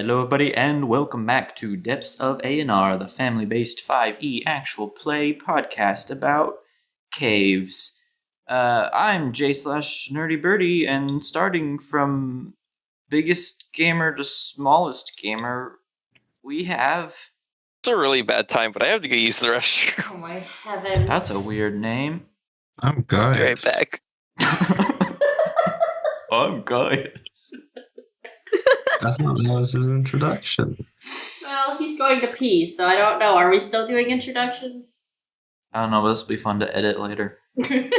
Hello, everybody, and welcome back to Depths of A&R, the family-based 5e actual play podcast about caves. I'm J/Nerdy and starting from biggest gamer to smallest gamer, we have... It's a really bad time, but I have to go use the restroom. Oh my heavens. That's a weird name. I'm Guy. Be right back. I'm Guy. I thought that was his introduction. Well, he's going to pee, so I don't know. Are we still doing introductions? I don't know, but this will be fun to edit later. I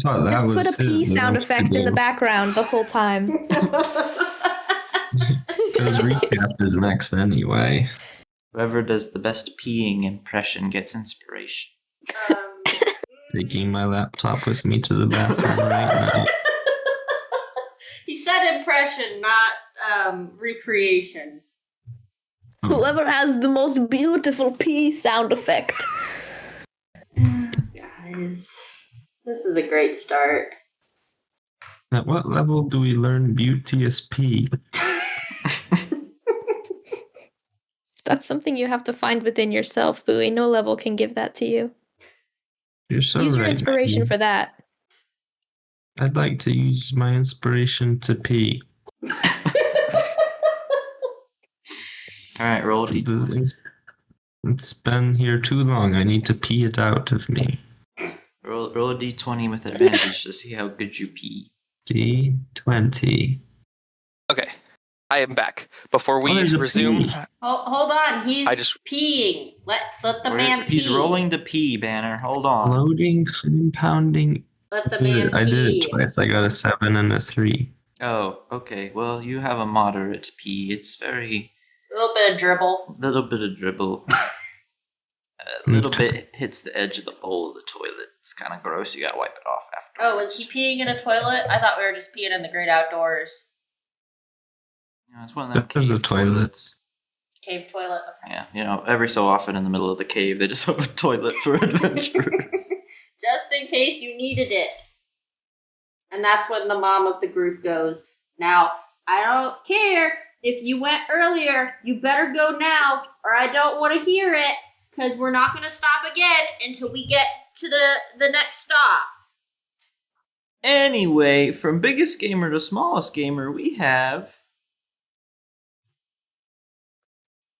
thought that Just was put a pee his sound little effect in the to-do. background the whole time. Because recap is next anyway. Whoever does the best peeing impression gets inspiration. Taking my laptop with me to the bathroom right now. He said impression, not recreation. Whoever has the most beautiful pee sound effect. Guys, this is a great start. At what level do we learn beauteous pee? That's something you have to find within yourself, Bowie. No level can give that to you. You're so Use your right, inspiration Maggie. for that. I'd like to use my inspiration to pee. Alright, roll a d20. It's been here too long. I need to pee it out of me. Roll a d20 with advantage to see how good you pee. D20. Okay, I am back. Before we there's a resume, pee. Hold on, he's peeing. Let the man pee. He's rolling the pee, Banner. Hold on. Loading, compounding. Let the man pee. I did it twice. I got a 7 and a 3. Oh, okay. Well, you have a moderate pee. It's very... A little bit of dribble. Little bit of dribble. A little bit hits the edge of the bowl of the toilet. It's kind of gross. You gotta wipe it off afterwards. Oh, is he peeing in a toilet? I thought we were just peeing in the great outdoors. Yeah, it's one of them There's a cave toilet. toilets. Cave toilet. Okay. Yeah, you know, every so often in the middle of the cave, they just have a toilet for adventurers. Just in case you needed it. And that's when the mom of the group goes, now, I don't care if you went earlier, you better go now, or I don't want to hear it, because we're not going to stop again until we get to the next stop. Anyway, from biggest gamer to smallest gamer, we have...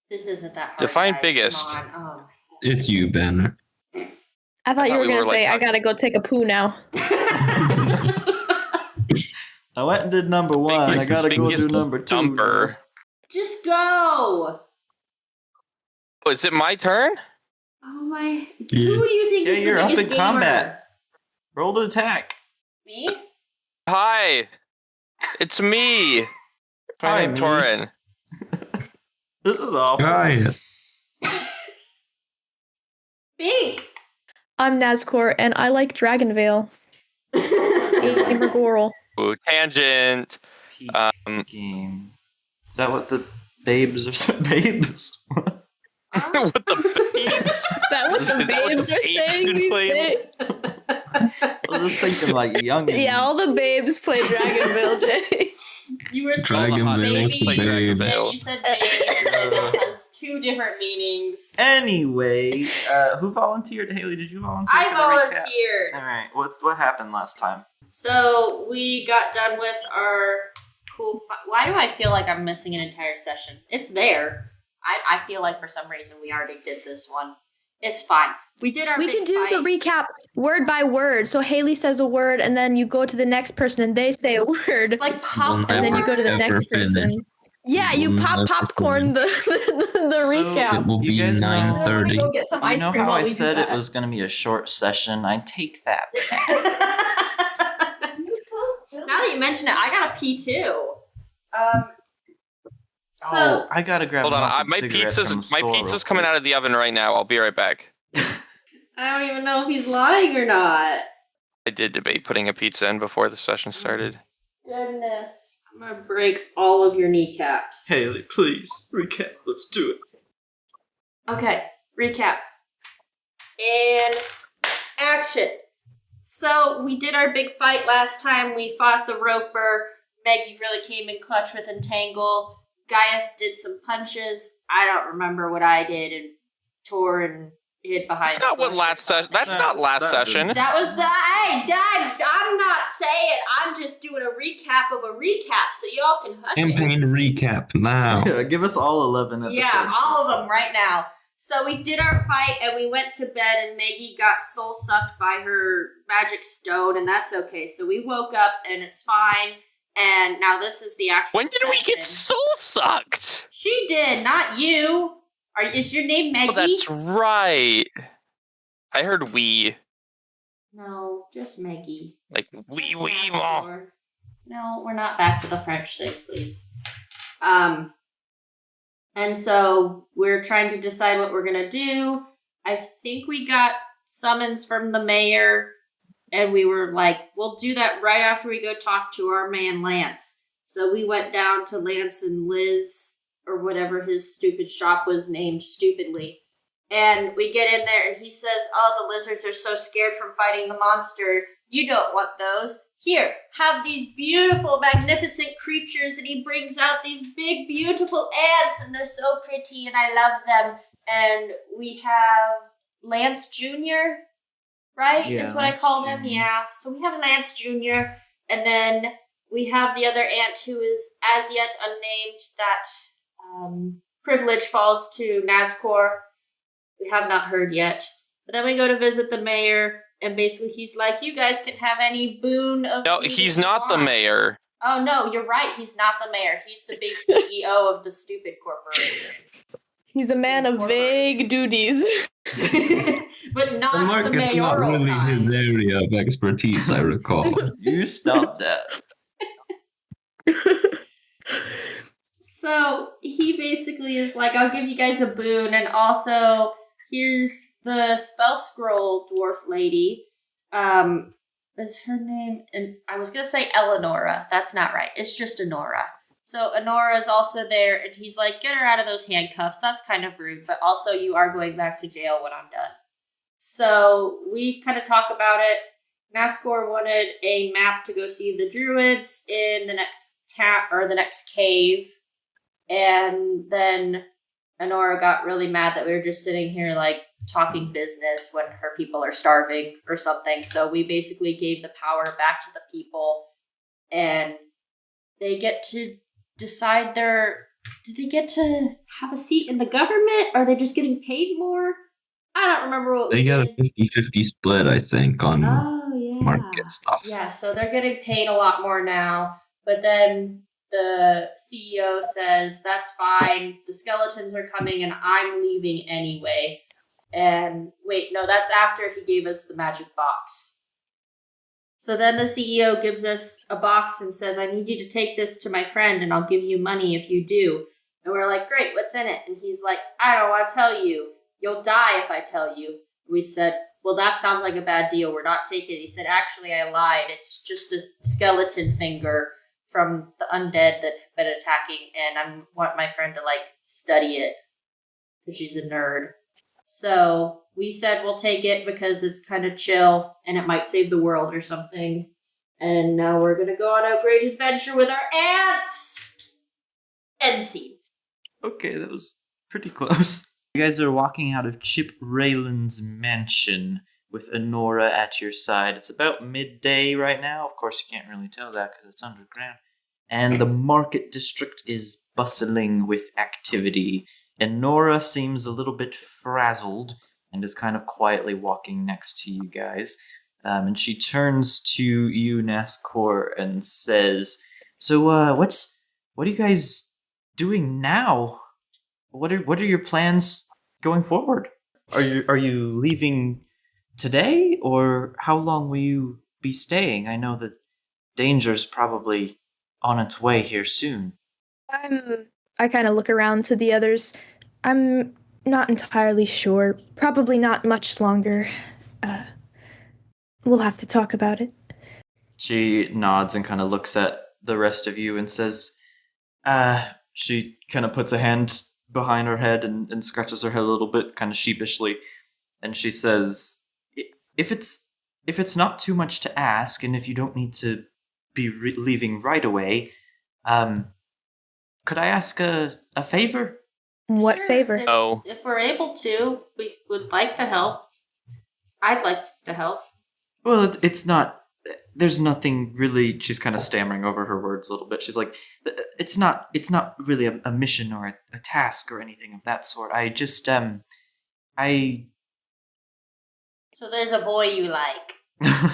This isn't that hard. Define guys. biggest. Come on. It's you, Banner. I thought you were we going were, to say, like, I gotta go take a poo now. I went and did number 1. I Biggest- gotta go biggest do number 2. number. Just go. Oh, is it my turn? Oh my. Yeah. Who do you think Yeah, is the you're up biggest in gamer? combat. Roll to attack. Me? Hi, it's me. Hi, My name me. Torin. This is awful. Guys. Pink. I'm Nazcor, and I like Dragonvale. Gamer Goral. Ooh, tangent. Peak Um, game. Is that what the babes are? Babes? What the babes? Is that what the Is that what babes the are babes saying been these playing? days? I was just thinking like youngins. Yeah, all the babes play Dragonville, Jay. You were Dragon hot Vale babes is the play babes. Dragonvale. You said babes, and that has two different meanings. Anyway, who volunteered? Haley, did you volunteer? I for the recap? volunteered. All right. What happened last time? So we got done with our cool. Why do I feel like I'm missing an entire session? It's there. I feel like for some reason we already did this one. It's fine. We did our. We big can do fight. the recap word by word. So Haley says a word, and then you go to the next person, and they say a word, like popcorn. and then you go to the Ever next finish. person. Yeah, you We'll pop never popcorn the recap. It will You be guys know- I wanna 9:30. go get some You ice know cream how while I we do said it that. was going to be a short session? I take that. Now that you mention it, I got a pee too. So Oh, I gotta grab. Hold on, a my pizza's coming out of the oven right now. I'll be right back. I don't even know if he's lying or not. I did debate putting a pizza in before the session started. Goodness, I'm gonna break all of your kneecaps. Haley, please recap. Let's do it. Okay, recap. And action. So we did our big fight last time. We fought the Roper. Maggie really came in clutch with Entangle. Gaius did some punches. I don't remember what I did and tore and hid behind. That's not what last session. That's not last session. That was the hey, Dad. I'm not saying. I'm just doing a recap of a recap, so y'all can hush it. Campaign recap now. Yeah, give us all 11 episodes. Yeah, all of them right now. So we did our fight and we went to bed and Maggie got soul sucked by her magic stone and that's okay. So we woke up and it's fine. And now this is the actual When did we get soul sucked? She did, not you. Is your name Maggie? Oh, that's right. I heard we. No, just Maggie. Like, we, No, we're not back to the French thing, please. And so we're trying to decide what we're going to do. I think we got summons from the mayor, and we were like, we'll do that right after we go talk to our man Lance. So we went down to Lance and Liz, or whatever his stupid shop was named stupidly. And we get in there, and he says, oh, the lizards are so scared from fighting the monster. You don't want those. Here, have these beautiful, magnificent creatures, and he brings out these big, beautiful ants, and they're so pretty, and I love them. And we have Lance Jr., right? Yeah, is what Lance I call Jr. them. Yeah, so we have Lance Jr., and then we have the other ant who is as yet unnamed. That privilege falls to Nazcor. We have not heard yet. But then we go to visit the mayor, and basically he's like, you guys can have any boon of... No, he's not the mayor. Oh, no, you're right. He's not the mayor. He's the big CEO of the stupid corporation. He's a man of vague duties. But not The the market's mayoral not really kind. his area of expertise, I recall. You stop that. So he basically is like, I'll give you guys a boon, and also here's the spell scroll dwarf lady. Is her name? And I was gonna say Eleonora. That's not right. It's just Honora. So Honora is also there, and he's like, get her out of those handcuffs. That's kind of rude, but also you are going back to jail when I'm done. So we kind of talk about it. Nazcor wanted a map to go see the druids in the next the next cave. And then Honora got really mad that we were just sitting here like talking business when her people are starving or something. So we basically gave the power back to the people, and they get to decide do they get to have a seat in the government? Or are they just getting paid more? I don't remember what They got a 50-50 split, I think, on market stuff. Yeah, so they're getting paid a lot more now. But then the CEO says, that's fine, the skeletons are coming and I'm leaving anyway. And wait, no, that's after he gave us the magic box. So then the CEO gives us a box and says, I need you to take this to my friend and I'll give you money if you do. And we're like, great, what's in it? And he's like, I don't want to tell you. You'll die if I tell you. We said, well, that sounds like a bad deal. We're not taking it. He said, actually, I lied. It's just a skeleton finger from the undead that have been attacking, and I want my friend to, like, study it, because she's a nerd. So we said we'll take it because it's kind of chill, and it might save the world or something. And now we're going to go on a great adventure with our ants! End scene. Okay, that was pretty close. You guys are walking out of Chip Raylan's mansion with Honora at your side. It's about midday right now. Of course, you can't really tell that because it's underground. And the market district is bustling with activity. And Nora seems a little bit frazzled and is kind of quietly walking next to you guys. And she turns to you, Nazcor, and says, so, what are you guys doing now? What are your plans going forward? Are you leaving today, or how long will you be staying? I know that danger's probably on its way here soon. I kind of look around to the others. I'm not entirely sure. Probably not much longer. We'll have to talk about it. She nods and kind of looks at the rest of you and says, she kind of puts a hand behind her head and scratches her head a little bit, kind of sheepishly. And she says, if it's not too much to ask, and if you don't need to be leaving right away, could I ask a favor? What Sure, favor? If we're able to, we would like to help. I'd like to help. Well, it's not. There's nothing really. She's kind of stammering over her words a little bit. She's like, it's not. It's not really a mission or a task or anything of that sort. I just I. So there's a boy you like.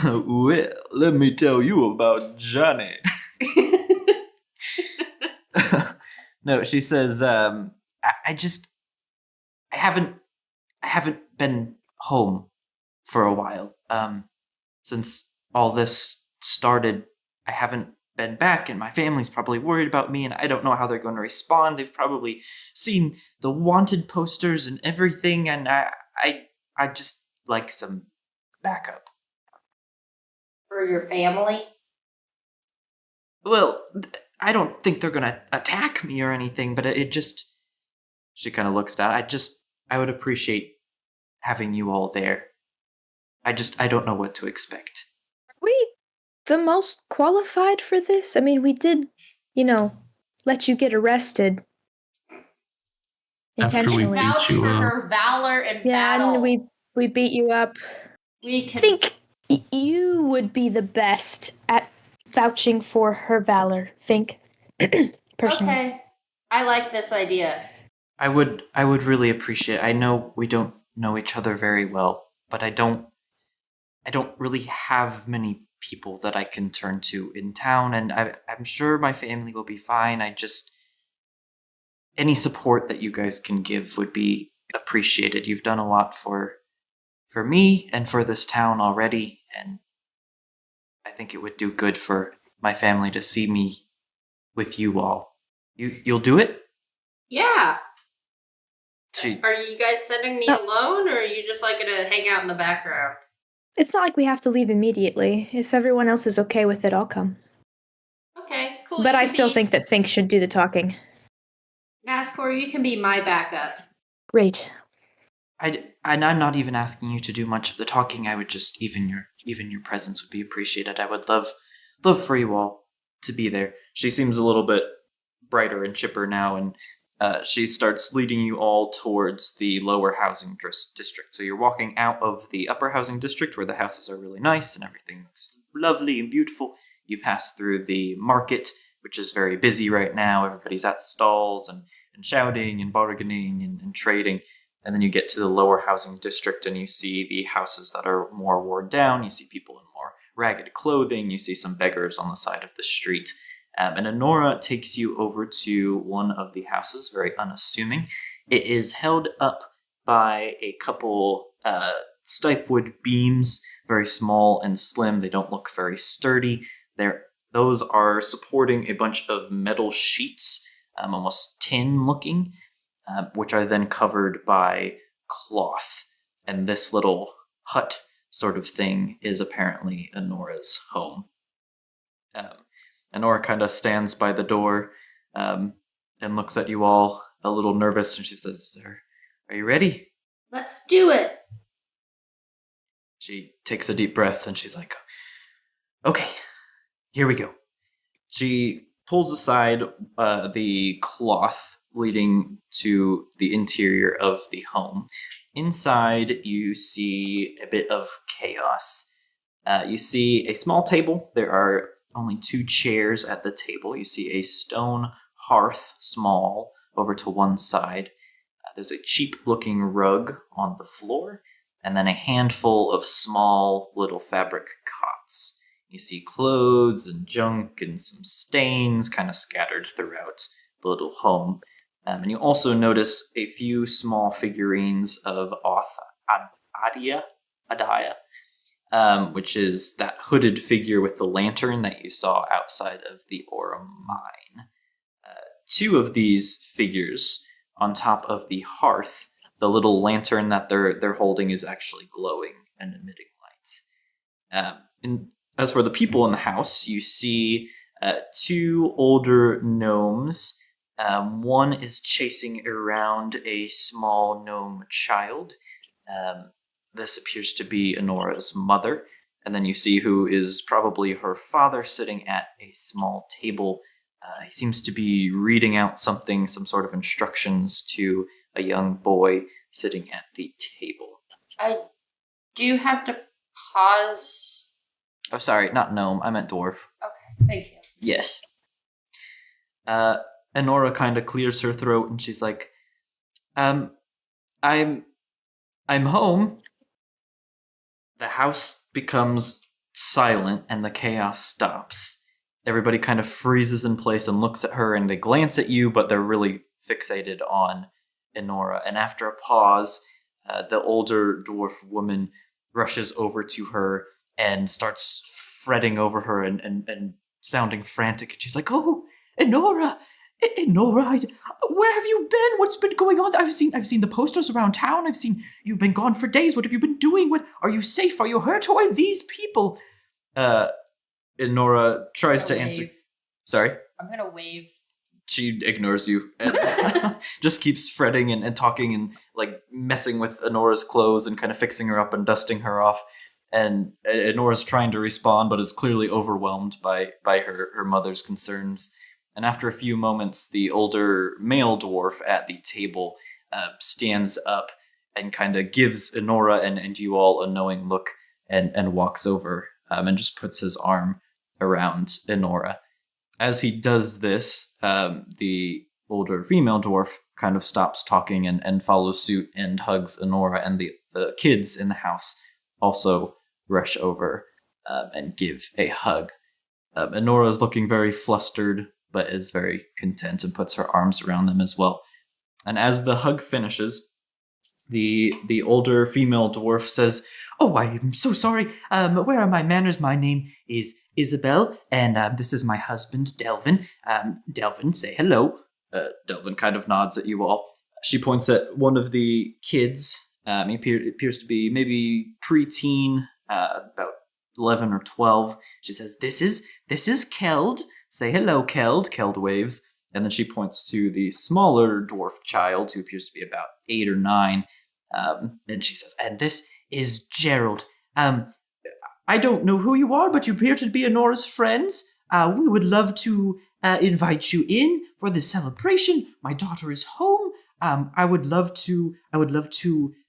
Well, let me tell you about Johnny. No, she says, I just, I haven't been home for a while. Since all this started, I haven't been back, and my family's probably worried about me, and I don't know how they're going to respond. They've probably seen the wanted posters and everything, and I just like some backup. For your family? Well, I don't think they're gonna attack me or anything, but it just. She kind of looks down. I would appreciate having you all there. I don't know what to expect. Are we the most qualified for this? I mean, we did, let you get arrested. After we Intentionally. beat Vouch you for up. her valor in Yeah, battle. and we beat you up. We I can. think you would be the best at vouching for her valor. Think, personally. Okay, I like this idea. I would really appreciate. I know we don't know each other very well, but I don't really have many people that I can turn to in town, and I'm sure my family will be fine. Any support that you guys can give would be appreciated. You've done a lot for me and for this town already, and I think it would do good for my family to see me with you all. You'll do it? Yeah. She Are you guys sending me No. alone, or are you just like gonna hang out in the background? It's not like we have to leave immediately. If everyone else is okay with it, I'll come. Okay, cool. But you I can still be- think that Fink should do the talking. NASCAR, you can be my backup. Great. and I'm not even asking you to do much of the talking. I would just even your presence would be appreciated. I would love for you all to be there. She seems a little bit brighter and chipper now, and she starts leading you all towards the lower housing district. So you're walking out of the upper housing district where the houses are really nice and everything looks lovely and beautiful. You pass through the market, which is very busy right now. Everybody's at stalls and shouting and bargaining and trading. And then you get to the lower housing district and you see the houses that are more worn down. You see people in more ragged clothing. You see some beggars on the side of the street. And Honora takes you over to one of the houses, very unassuming. It is held up by a couple stipewood beams, very small and slim. They don't look very sturdy. Those are supporting a bunch of metal sheets, almost tin-looking, which are then covered by cloth. And this little hut sort of thing is apparently Honora's home. Honora kind of stands by the door and looks at you all a little nervous, and she says, are you ready? Let's do it. She takes a deep breath and she's like, okay, here we go. She pulls aside the cloth leading to the interior of the home. Inside, you see a bit of chaos. You see a small table. There are only 2 chairs at the table. You see a stone hearth, small, over to one side. There's a cheap-looking rug on the floor, and then a handful of small little fabric cots. You see clothes and junk and some stains kind of scattered throughout the little home. And you also notice a few small figurines of Adaya, which is that hooded figure with the lantern that you saw outside of the Aura mine. 2 of these figures on top of the hearth, the little lantern that they're holding is actually glowing and emitting light. And as for the people in the house, you see 2 older gnomes. One is chasing around a small gnome child. This appears to be Honora's mother. And then you see who is probably her father sitting at a small table He seems to be reading out something, some sort of instructions to a young boy sitting at the table. I do have to pause. Oh, sorry, not gnome. I meant dwarf. Okay, thank you. Yes. Enora kind of clears her throat and she's like, I'm home. The house becomes silent and the chaos stops. Everybody kind of freezes in place and looks at her and they glance at you, but they're really fixated on Enora. And after a pause, the older dwarf woman rushes over to her and starts fretting over her and sounding frantic. And she's like, "Oh, Enora, Enora, where have you been? What's been going on? I've seen the posters around town. I've seen you've been gone for days. What have you been doing? What are you safe? Are you hurt? Who are these people?" Enora tries to answer. Sorry? I'm gonna wave. She ignores you and just keeps fretting and talking and like messing with Enora's clothes and kind of fixing her up and dusting her off. And Enora's trying to respond, but is clearly overwhelmed by her mother's concerns. And after a few moments, the older male dwarf at the table stands up and kind of gives Enora and you all a knowing look and walks over and just puts his arm around Enora. As he does this, the older female dwarf kind of stops talking and follows suit and hugs Enora, and the kids in the house also rush over and give a hug. Enora is looking very flustered, but is very content and puts her arms around them as well. And as the hug finishes, the older female dwarf says, "Oh, I am so sorry. Where are my manners? My name is Isabel, and this is my husband, Delvin. Delvin, say hello." Delvin kind of nods at you all. She points at one of the kids. He appears to be maybe preteen, about 11 or 12. She says, This is Keld. Say hello, Keld." Keld waves. And then she points to the smaller dwarf child, who appears to be about 8 or 9. And she says, "And this is Gerald. I don't know who you are, but you appear to be Enora's friends. We would love to invite you in for this celebration. My daughter is home. I would love to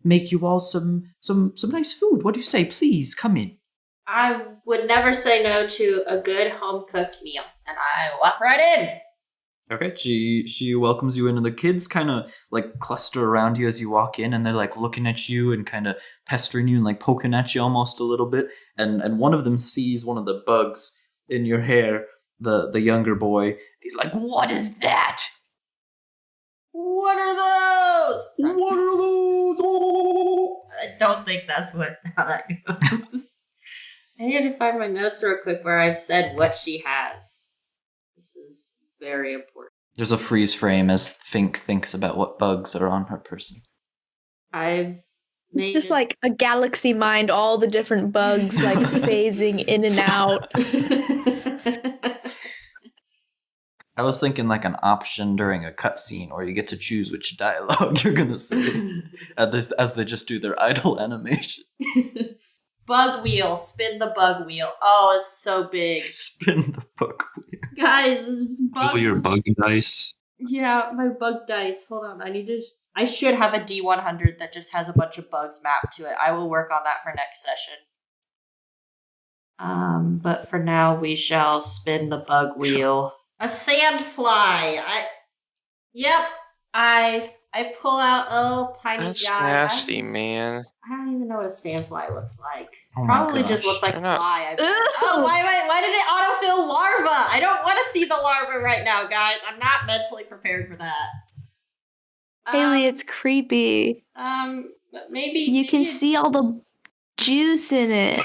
make you all some nice food. What do you say? Please come in." I would never say no to a good home-cooked meal. And I walk right in. Okay, she welcomes you in, and the kids kind of like cluster around you as you walk in, and they're like looking at you and kind of pestering you and like poking at you almost a little bit. And one of them sees one of the bugs in your hair, the younger boy. He's like, "What is that? What are those?" Sorry. What are those? Oh!" I don't think that's how that goes. I need to find my notes real quick where I've said what she has. This is very important. There's a freeze frame as Fink thinks about what bugs are on her person. It's just like a galaxy mind, all the different bugs like phasing in and out. I was thinking like an option during a cutscene where you get to choose which dialogue you're gonna say as they just do their idle animation. Bug wheel. Spin the bug wheel. Oh, it's so big. Spin the bug wheel. Guys, this bug... Oh, your bug dice. Yeah, my bug dice. Hold on. I should have a D100 that just has a bunch of bugs mapped to it. I will work on that for next session. But for now, we shall spin the bug wheel. A sandfly. I pull out a little tiny That's guy. nasty, man. I don't even know what a sandfly looks like. Oh my Probably gosh. just looks like They're not- fly. Oh, why did it autofill larva? I don't want to see the larva right now, guys. I'm not mentally prepared for that. Haley, it's creepy. But maybe You can see all the juice in it.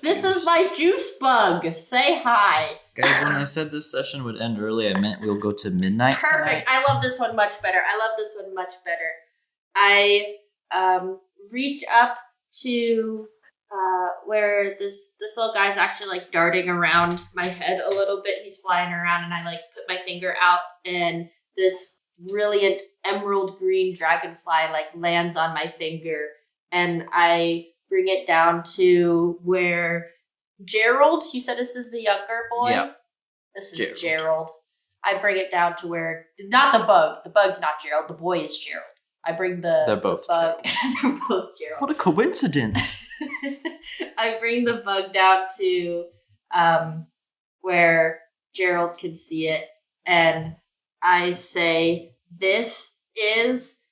This is my juice bug. Say hi. Guys, when I said this session would end early, I meant we'll go to midnight. Perfect. I love this one much better. I reach up to where this little guy's actually like darting around my head a little bit. He's flying around, and I like put my finger out, and this brilliant emerald green dragonfly like lands on my finger, and I bring it down to where Gerald, you said this is the younger boy? Yeah. This is Gerald. I bring it down to where, not the bug. The bug's not Gerald. The boy is Gerald. I bring They're both the bug. They're both Gerald. What a coincidence. I bring the bug down to where Gerald can see it, and I say, "This is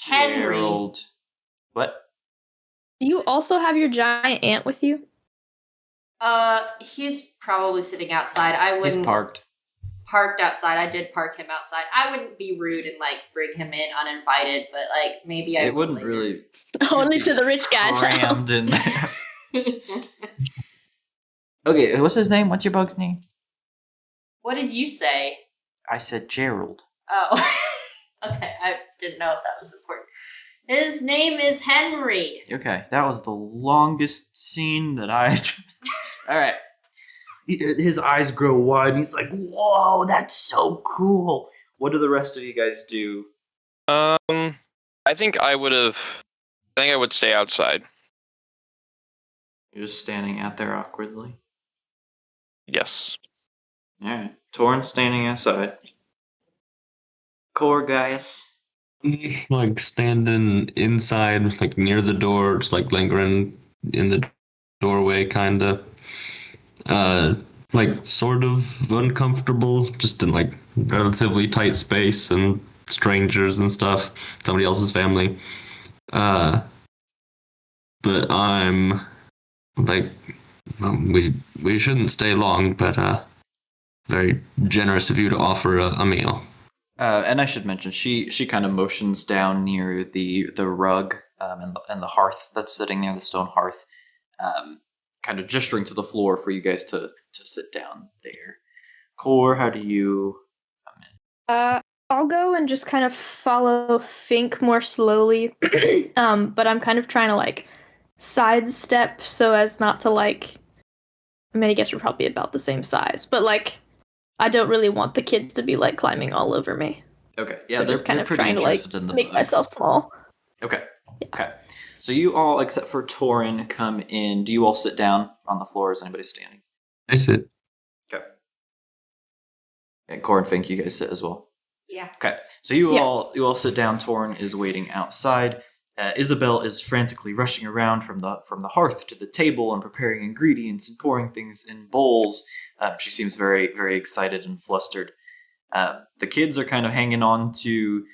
Henry." Gerald. What? Do you also have your giant ant with you? He's probably sitting outside. I wouldn't. He's parked. Parked outside. I did park him outside. I wouldn't be rude and bring him in uninvited, but maybe I. It wouldn't later. really. Only to the rich guy's crammed house. in there. Okay, what's his name? What's your bug's name? What did you say? I said Gerald. Oh, okay. I didn't know if that was important. His name is Henry. Okay, that was the longest scene that I. All right. His eyes grow wide, and he's like, "Whoa, that's so cool!" What do the rest of you guys do? I think I would stay outside. You're just standing out there awkwardly. Yes. All right, Torrance standing outside. Core Gaius. Like standing inside, like near the door, just like lingering in the doorway, kind of. Like sort of uncomfortable, just in like relatively tight space and strangers and stuff, somebody else's family. But I'm like, we shouldn't stay long, but very generous of you to offer a meal. And I should mention, she kind of motions down near the rug and the hearth that's sitting there, the stone hearth, kind of gesturing to the floor for you guys to sit down there. Core, how do you come in? I'll go and just kind of follow Fink more slowly, but I'm kind of trying to sidestep so as not to I mean, I guess we're probably about the same size, but I don't really want the kids to be climbing all over me. Okay, yeah, So they're just kind of pretty trying interested to in the make bugs. myself small. Okay, Yeah. okay. So you all, except for Torin, come in. Do you all sit down on the floor? Is anybody standing? I sit. Okay. And Core and Fink, you guys sit as well. Yeah. Okay, so you all sit down. Torin is waiting outside. Isabel is frantically rushing around from the hearth to the table and preparing ingredients and pouring things in bowls. She seems very, very excited and flustered. The kids are kind of hanging on to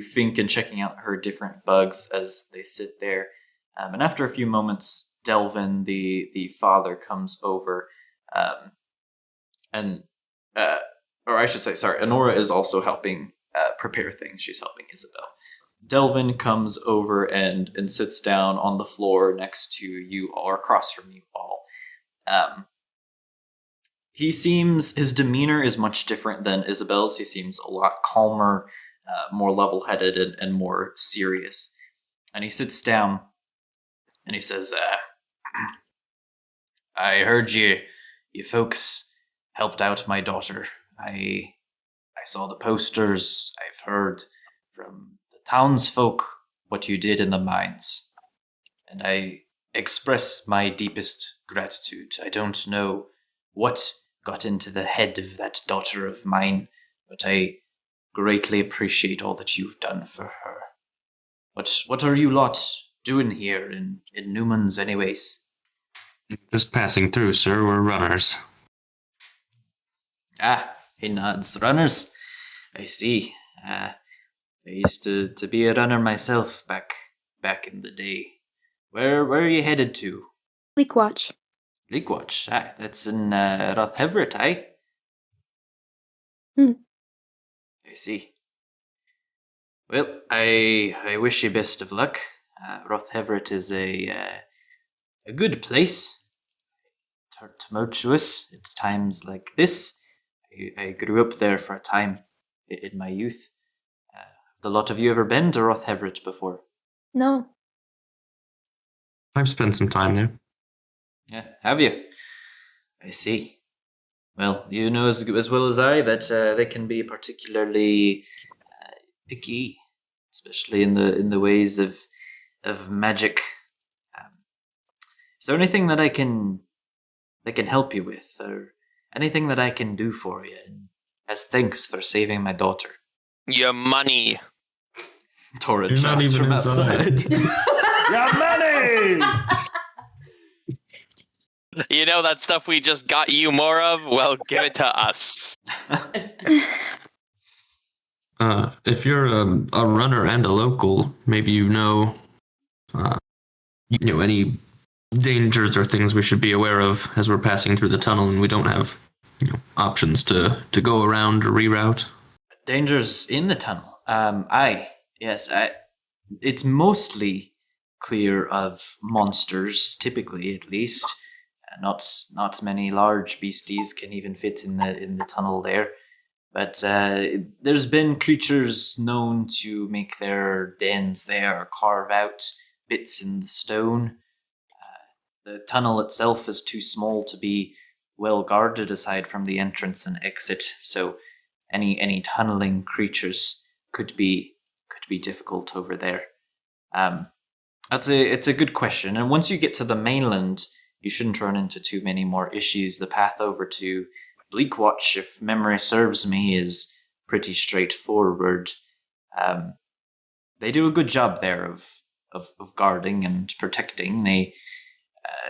Fink and checking out her different bugs as they sit there. And after a few moments, Delvin, the father, comes over, or I should say, sorry, Honora is also helping prepare things. She's helping Isabel. Delvin comes over and sits down on the floor next to you all, or across from you all. His demeanor is much different than Isabel's. He seems a lot calmer, more level-headed, and more serious. And he sits down and he says, I heard you folks helped out my daughter. I saw the posters. I've heard from the townsfolk what you did in the mines. And I express my deepest gratitude. I don't know what got into the head of that daughter of mine, but I greatly appreciate all that you've done for her. What are you lot doing here in Newman's anyways? Just passing through, sir. We're runners. Ah, he nods. Runners? I see. I used to be a runner myself back in the day. Where are you headed to? Leakwatch. Leakwatch? Ah, that's in Rothevert, eh? I see. Well, I wish you best of luck. Rothevert is a good place. Tumultuous at times like this. I grew up there for a time in my youth. Have the lot of you ever been to Rothevert before? No. I've spent some time there. Yeah, have you? I see. Well, you know as well as I that they can be particularly picky, especially in the ways of magic. Is there anything that I can help you with? anything that I can do for you, as thanks for saving my daughter. Your money. Torrid You're not shouts even from inside. outside. Your money! You know that stuff we just got you more of? Well, give it to us. If you're a runner and a local, maybe you know any dangers or things we should be aware of as we're passing through the tunnel and we don't have options to go around or reroute. Dangers in the tunnel. Yes, it's mostly clear of monsters, typically at least. Not many large beasties can even fit in the tunnel there. But there's been creatures known to make their dens there, or carve out bits in the stone. The tunnel itself is too small to be well guarded aside from the entrance and exit, so any tunneling creatures could be difficult over there. It's a good question, and once you get to the mainland, you shouldn't run into too many more issues. The path over to Bleakwatch, if memory serves me, is pretty straightforward. They do a good job there of guarding and protecting. They,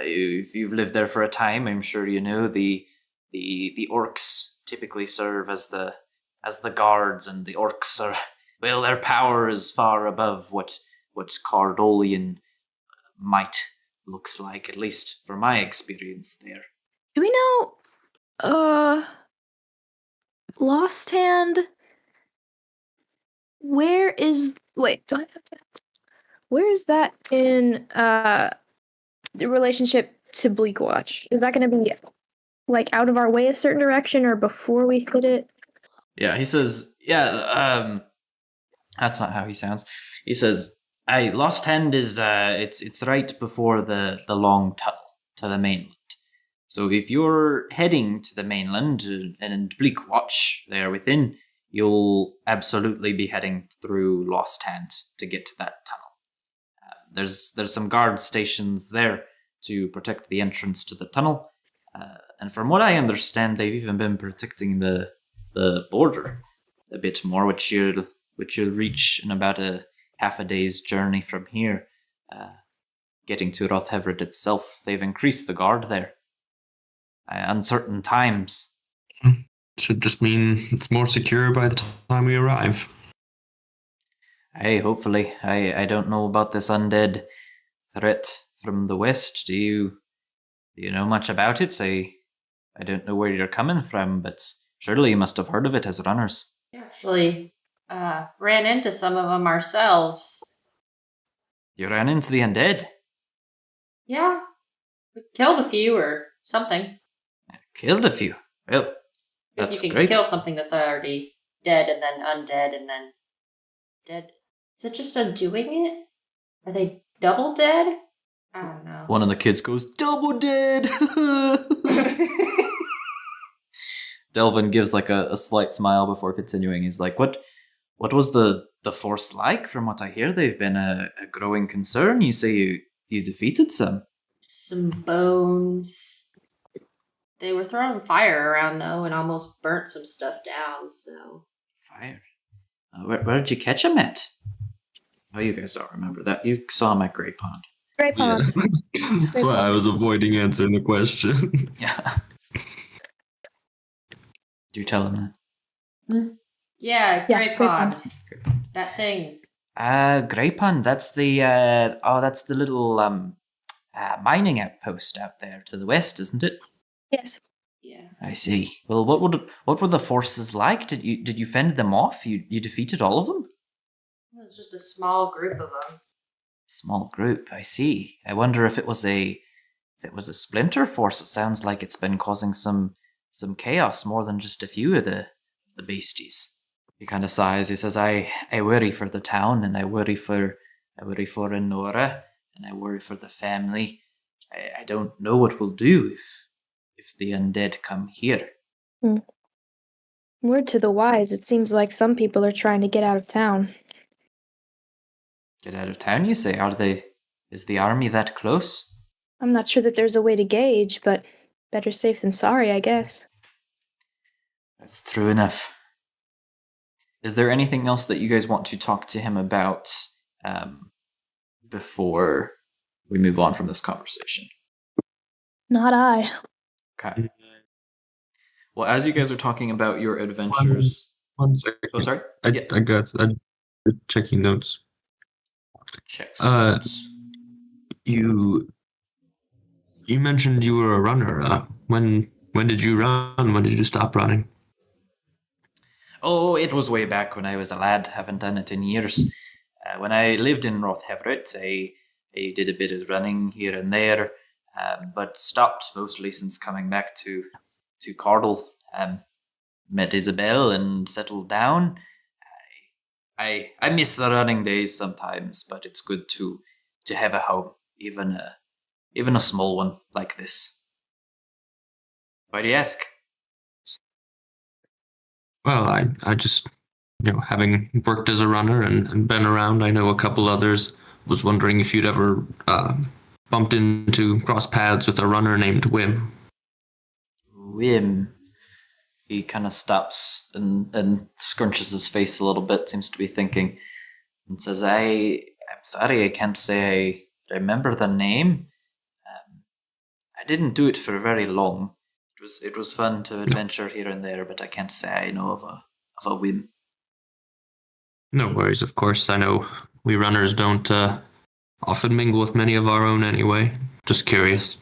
if you've lived there for a time, I'm sure you know the orcs typically serve as the guards, and the orcs are, well, their power is far above what Cardolian might looks like, at least for my experience there. Do we know, Lost Hand? Where is that in the relationship to Bleakwatch? Is that going to be like out of our way a certain direction or before we hit it? Yeah, he says. Yeah, that's not how he sounds. He says, Lost Hand is it's right before the long tunnel to the mainland. So if you're heading to the mainland and Bleakwatch there within, you'll absolutely be heading through Lost Hand to get to that tunnel. There's some guard stations there to protect the entrance to the tunnel, and from what I understand, they've even been protecting the border a bit more, which you'll reach in about half a day's journey from here. Getting to Rothheverett itself, they've increased the guard there. Uncertain times. Should just mean it's more secure by the time we arrive. Hey, hopefully. I don't know about this undead threat from the west. Do you know much about it? I don't know where you're coming from, but surely you must have heard of it as runners. Actually, ran into some of them ourselves. You ran into the undead? Yeah, we killed a few or something. Killed a few. Well, that's if you can great. kill something that's already dead and then undead and then dead. Is it just undoing it? Are they double dead? I don't know. One of the kids goes, double dead! Delvin gives like a slight smile before continuing. He's like, what was the force like? From what I hear, they've been a growing concern. You say you defeated some. Some bones. They were throwing fire around, though, and almost burnt some stuff down, so... Fire? Where did you catch them at? Oh, you guys don't remember that. You saw them at Grey Pond. Grey Pond. Yeah. That's why I was avoiding answering the question. Yeah. Do you tell him that? Yeah, Grey Pond. Grey Pond. That thing. Grey Pond, that's the, that's the little, mining outpost out there to the west, isn't it? Yes. Yeah. I see. Well, what were the forces like? Did you fend them off? You defeated all of them? It was just a small group of them. Small group, I see. I wonder if it was a splinter force. It sounds like it's been causing some chaos more than just a few of the beasties. He kind of sighs. He says, I worry for the town, and I worry for Enora, and I worry for the family. I don't know what we'll do if the undead come here. Word to the wise, it seems like some people are trying to get out of town. Get out of town, you say? Is the army that close? I'm not sure that there's a way to gauge, but better safe than sorry, I guess. That's true enough. Is there anything else that you guys want to talk to him about before we move on from this conversation? Not I. Okay. Well, as you guys are talking about your adventures... One second. Oh, sorry? I got checking notes. Check Uh, notes. You mentioned you were a runner. When did you run? When did you stop running? Oh, it was way back when I was a lad. Haven't done it in years. When I lived in North Everett, I did a bit of running here and there, but stopped mostly since coming back to Cardle. Met Isabel and settled down. I miss the running days sometimes, but it's good to have a home, even a small one like this. Why do you ask? Well, I just, having worked as a runner and been around, I know a couple others. Was wondering if you'd ever bumped into, cross paths with a runner named Wim. Wim. He kind of stops and scrunches his face a little bit, seems to be thinking, and says, I'm sorry, I can't say I remember the name. I didn't do it for very long. It was fun to adventure here and there, but I can't say I know of a Wim. No worries, of course. I know we runners don't often mingle with many of our own anyway. Just curious.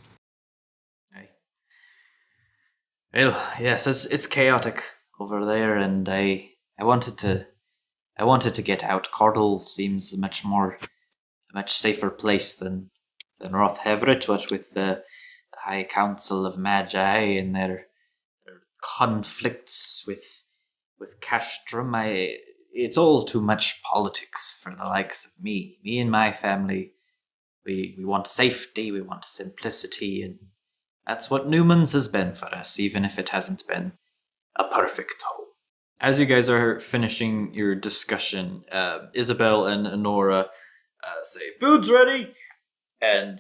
Well, yes, it's chaotic over there, and I wanted to get out. Cardle seems a much safer place than North Everett, what with the High Council of Magi and their conflicts with Castrum. It's all too much politics for the likes of me. Me and my family, we want safety, we want simplicity, and that's what Newman's has been for us, even if it hasn't been a perfect home. As you guys are finishing your discussion, Isabel and Honora say, "Food's ready!" And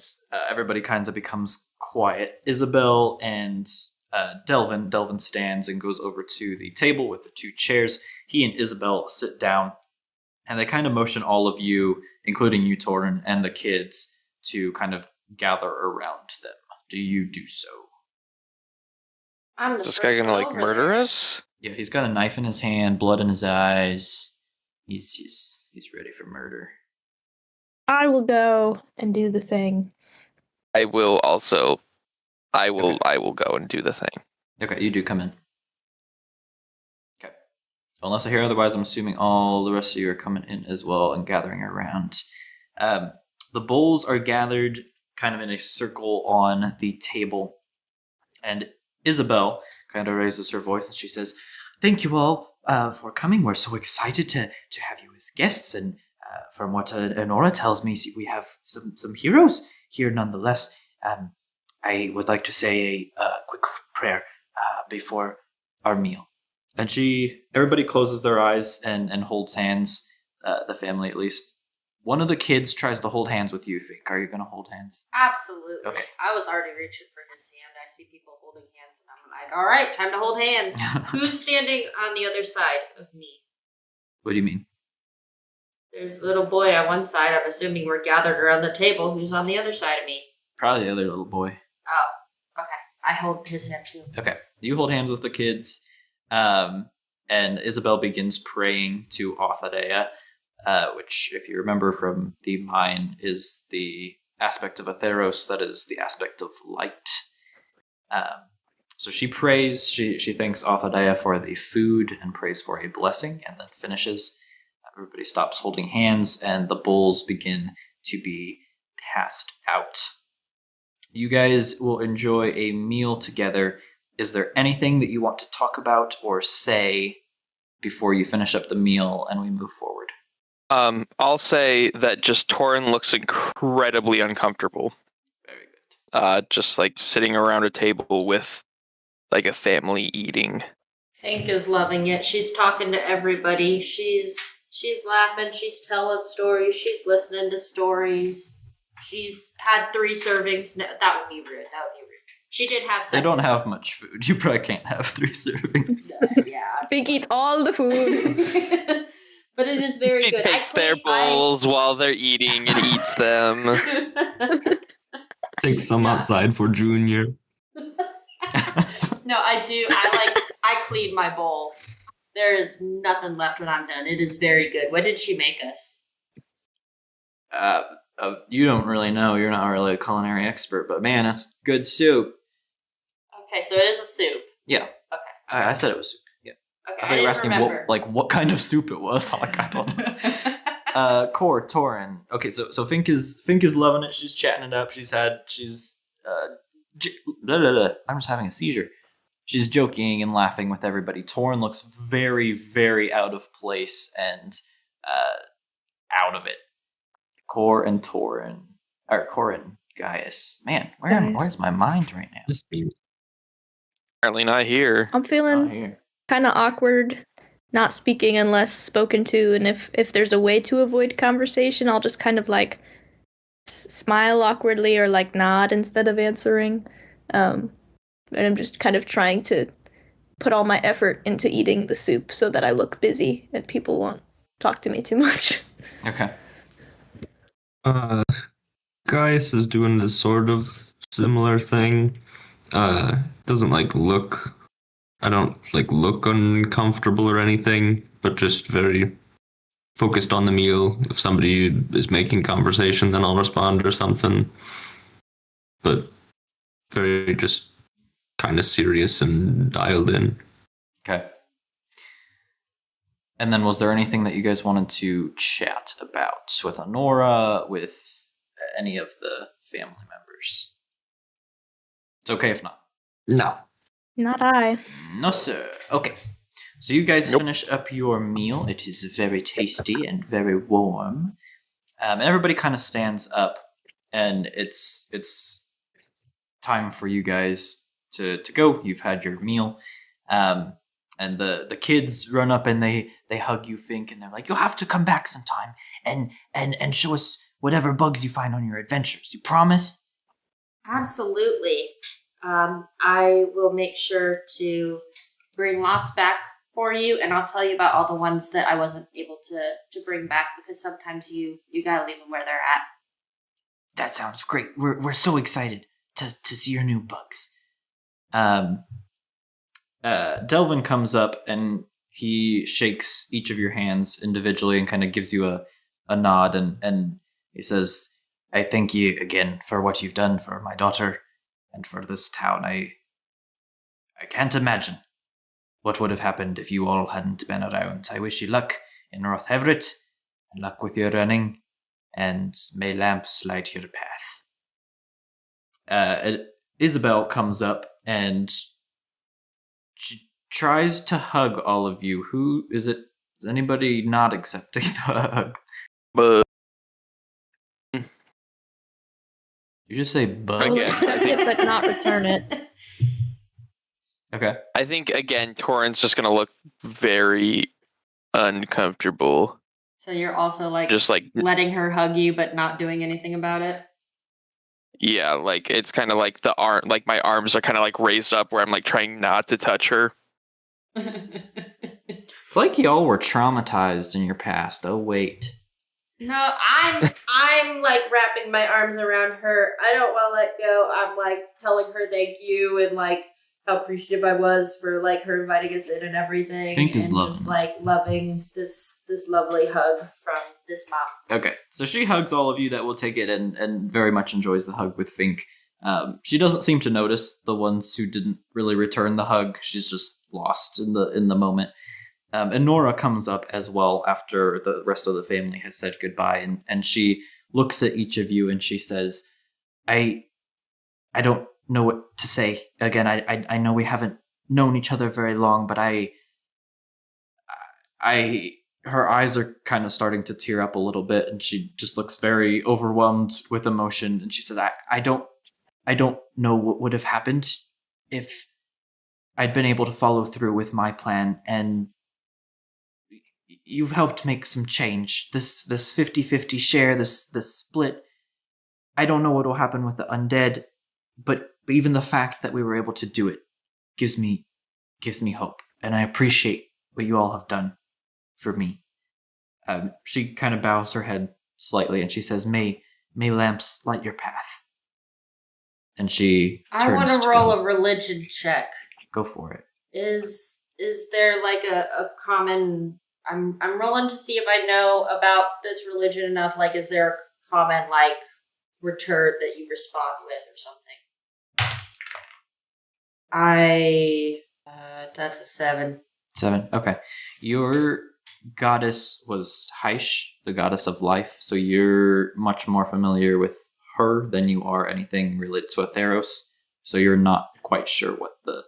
everybody kind of becomes quiet. Isabel and Delvin stands and goes over to the table with the two chairs. He and Isabel sit down, and they kind of motion all of you, including you, Torin, and the kids, to kind of gather around them. Do you do so? Is this guy gonna murder us? Yeah, he's got a knife in his hand, blood in his eyes. He's ready for murder. I will go and do the thing. I will go and do the thing. Okay, you do come in. Okay. Unless I hear otherwise, I'm assuming all the rest of you are coming in as well and gathering around. The bowls are gathered kind of in a circle on the table, and Isabel kind of raises her voice and she says, "Thank you all for coming. We're so excited to have you as guests, and from what Honora tells me, we have some heroes here nonetheless. I would like to say a quick prayer before our meal." And everybody closes their eyes and holds hands, the family at least. One of the kids tries to hold hands with you, Fink. Are you going to hold hands? Absolutely. Okay. I was already reaching for his hand. I see people holding hands, and I'm like, all right, time to hold hands. Who's standing on the other side of me? What do you mean? There's a little boy on one side. I'm assuming we're gathered around the table. Who's on the other side of me? Probably the other little boy. Oh, okay. I hold his hand too. Okay. You hold hands with the kids, and Isabel begins praying to Othadea, which, if you remember from the mine, is the aspect of Atheros that is the aspect of light. So she prays, she thanks Othadea for the food and prays for a blessing, and then finishes. Everybody stops holding hands, and the bowls begin to be passed out. You guys will enjoy a meal together. Is there anything that you want to talk about or say before you finish up the meal and we move forward? I'll say that just Torin looks incredibly uncomfortable. Very good. Just like sitting around a table with like a family eating. Fink is loving it. She's talking to everybody. She's laughing. She's telling stories. She's listening to stories. She's had 3 servings. No, that would be rude. She did have seconds. They don't have much food. You probably can't have 3 servings. Yeah. Fink eats all the food. But it is very She good. takes their bowls while they're eating and eats them. Take some outside for Junior. No, I do. I clean my bowl. There is nothing left when I'm done. It is very good. What did she make us? You don't really know. You're not really a culinary expert, but man, that's good soup. Okay, so it is a soup. Yeah. Okay. I said it was soup. Yeah. Okay, I thought you were asking what kind of soup it was. I'm like, I don't know. Core, Torin. Okay, so Fink is loving it. She's chatting it up. I'm just having a seizure. She's joking and laughing with everybody. Torin looks very, very out of place and out of it. Core and Gaius. Man, where's my mind right now? Just be Apparently not here. I'm Not feeling here. kind of awkward not speaking unless spoken to, and if there's a way to avoid conversation, I'll just kind of like smile awkwardly or like nod instead of answering. And I'm just kind of trying to put all my effort into eating the soup so that I look busy and people won't talk to me too much. Okay. Gaius is doing this sort of similar thing. Doesn't look. I don't look uncomfortable or anything, but just very focused on the meal. If somebody is making conversation, then I'll respond or something. But very just kind of serious and dialed in. Okay. And then was there anything that you guys wanted to chat about with Honora, with any of the family members? It's okay if not. No. Not I. No, sir. Okay. So you guys Nope. finish up your meal. It is very tasty and very warm. And everybody kind of stands up, and it's time for you guys to go. You've had your meal. And the kids run up and they hug you, Fink, and they're like, "You'll have to come back sometime and show us whatever bugs you find on your adventures. You promise?" Absolutely. I will make sure to bring lots back for you, and I'll tell you about all the ones that I wasn't able to bring back, because sometimes you gotta leave them where they're at. That sounds great. We're so excited to see your new bugs. Delvin comes up and he shakes each of your hands individually and kind of gives you a nod, and he says, "I thank you again for what you've done for my daughter and for this town. I can't imagine what would have happened if you all hadn't been around. I wish you luck in North Everett and luck with your running, and may lamps light your path." Isabel comes up and she tries to hug all of you. Who is it? Is anybody not accepting the hug? But You just say I bug? guess. Accept it but not return it. Okay. I think again, Torin's just gonna look very uncomfortable. So you're also Just letting her hug you but not doing anything about it? yeah, it's kind of like the arm, my arms are kind of raised up where I'm trying not to touch her. It's like y'all were traumatized in your past. Oh, wait. No, I'm wrapping my arms around her. I don't want to let go. I'm telling her thank you and how appreciative I was for her inviting us in and everything. Fink is and loving just loving this lovely hug from this mom. Okay. So she hugs all of you that will take it and very much enjoys the hug with Fink. She doesn't seem to notice the ones who didn't really return the hug. She's just lost in the moment. And Nora comes up as well after the rest of the family has said goodbye, and she looks at each of you and she says, I don't know what to say. Again, I know we haven't known each other very long, but her eyes are kind of starting to tear up a little bit, and she just looks very overwhelmed with emotion, and she says, I don't know what would have happened if I'd been able to follow through with my plan, and you've helped make some change. This 50-50 share, this split. I don't know what will happen with the undead, but But even the fact that we were able to do it gives me hope. And I appreciate what you all have done for me. She kind of bows her head slightly and she says, May lamps light your path. And she turns I want to roll go. a religion check. Go for it. Is there like a common? I'm rolling to see if I know about this religion enough. Like, is there a common like return that you respond with or something? That's a 7. 7. Okay. Your goddess was Heish, the goddess of life, so you're much more familiar with her than you are anything related to Atheros, so you're not quite sure what the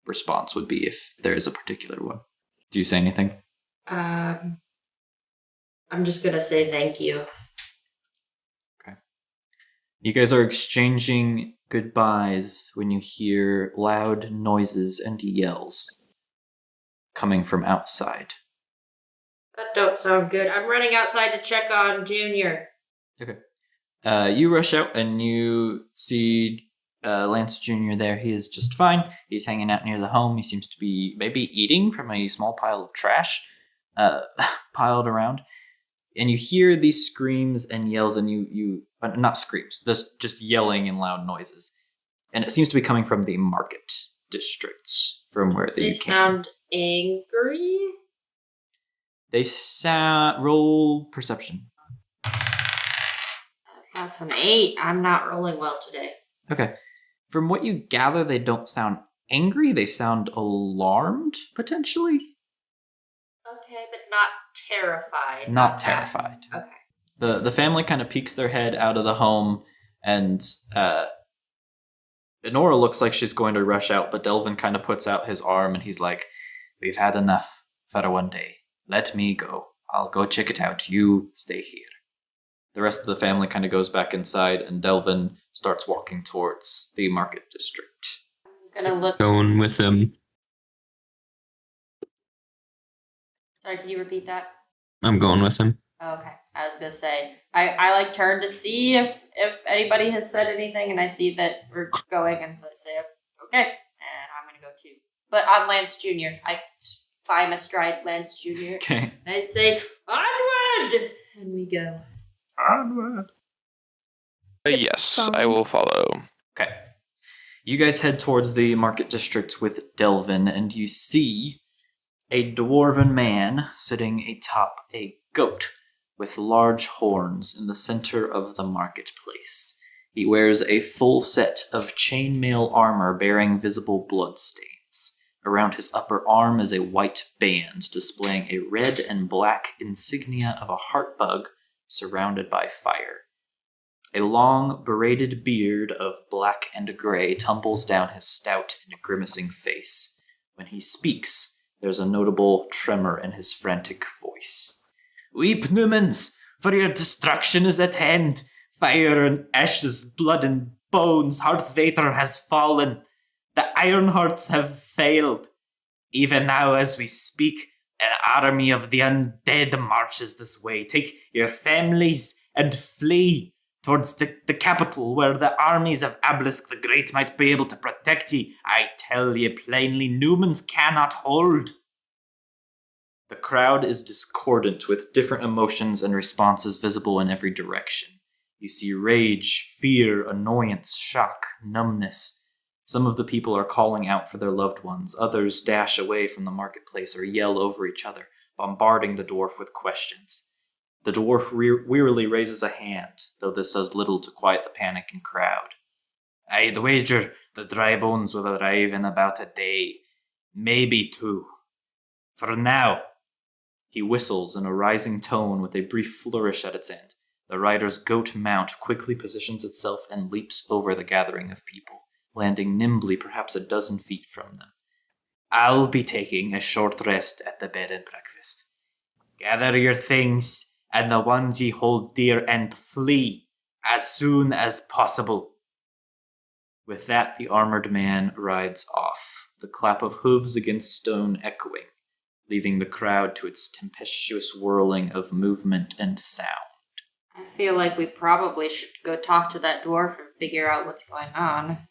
response would be if there is a particular one. Do you say anything? I'm just gonna say thank you. Okay. You guys are exchanging goodbyes when you hear loud noises and yells coming from outside. That don't sound good. I'm running outside to check on Junior. Okay. You rush out and you see Lance Jr. there. He is just fine. He's hanging out near the home. He seems to be maybe eating from a small pile of trash piled around. And you hear these screams and yells, and you not screams, just yelling and loud noises. And it seems to be coming from the market districts from where They you came. sound angry. They roll perception. That's an 8. I'm not rolling well today. Okay. From what you gather, they don't sound angry. They sound alarmed, potentially. Okay, but not terrified. Not terrified. Okay. The family kind of peeks their head out of the home, and Nora looks like she's going to rush out, but Delvin kind of puts out his arm, and he's like, "We've had enough for one day. Let me go. I'll go check it out. You stay here." The rest of the family kind of goes back inside, and Delvin starts walking towards the market district. I'm gonna look. Going with him. Sorry, can you repeat that? I'm going with him. Oh, okay. I was gonna say I like turn to see if anybody has said anything, and I see that we're going, and so I say okay, and I'm gonna go too. But I'm Lance Jr. I climb astride Lance Jr. Okay. And I say onward, and we go. Onward. Yes, I will follow. Okay. You guys head towards the market district with Delvin, and you see a dwarven man sitting atop a goat with large horns in the center of the marketplace. He wears a full set of chainmail armor bearing visible bloodstains. Around his upper arm is a white band displaying a red and black insignia of a heart bug surrounded by fire. A long, braided beard of black and gray tumbles down his stout and grimacing face. When he speaks, there's a notable tremor in his frantic voice. "Weep, Numans, for your destruction is at hand. Fire and ashes, blood and bones, Hearthvater has fallen. The Ironhearts have failed. Even now as we speak, an army of the undead marches this way. Take your families and flee towards the capital, where the armies of Ablisk the Great might be able to protect ye. I tell ye plainly, Numans cannot hold." The crowd is discordant, with different emotions and responses visible in every direction. You see rage, fear, annoyance, shock, numbness. Some of the people are calling out for their loved ones. Others dash away from the marketplace or yell over each other, bombarding the dwarf with questions. The dwarf wearily raises a hand, though this does little to quiet the panicking crowd. "I'd wager the dry bones will arrive in about a day, maybe 2. For now," he whistles in a rising tone with a brief flourish at its end. The rider's goat mount quickly positions itself and leaps over the gathering of people, landing nimbly perhaps a dozen feet from them. "I'll be taking a short rest at the bed and breakfast. Gather your things and the ones ye hold dear and flee as soon as possible." With that, the armored man rides off, the clap of hooves against stone echoing, leaving the crowd to its tempestuous whirling of movement and sound. I feel like we probably should go talk to that dwarf and figure out what's going on.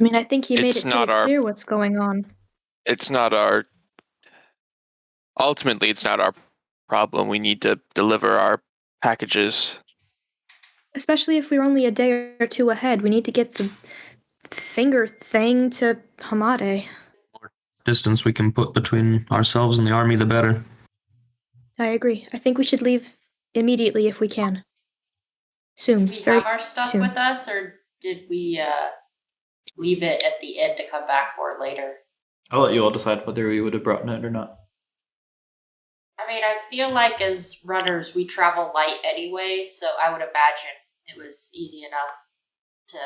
I mean, I think he made It's it not pretty our- clear what's going on. It's not our. Ultimately, it's not our problem. We need to deliver our packages. Especially if we're only a day or two ahead. We need to get the finger thing to Hamade. Distance we can put between ourselves and the army, the better. I agree. I think we should leave immediately if we can. Soon. Did we Very have our stuff soon. with us, or did we leave it at the end to come back for later? I'll let you all decide whether we would have brought it or not. I mean, I feel like as runners, we travel light anyway, so I would imagine it was easy enough to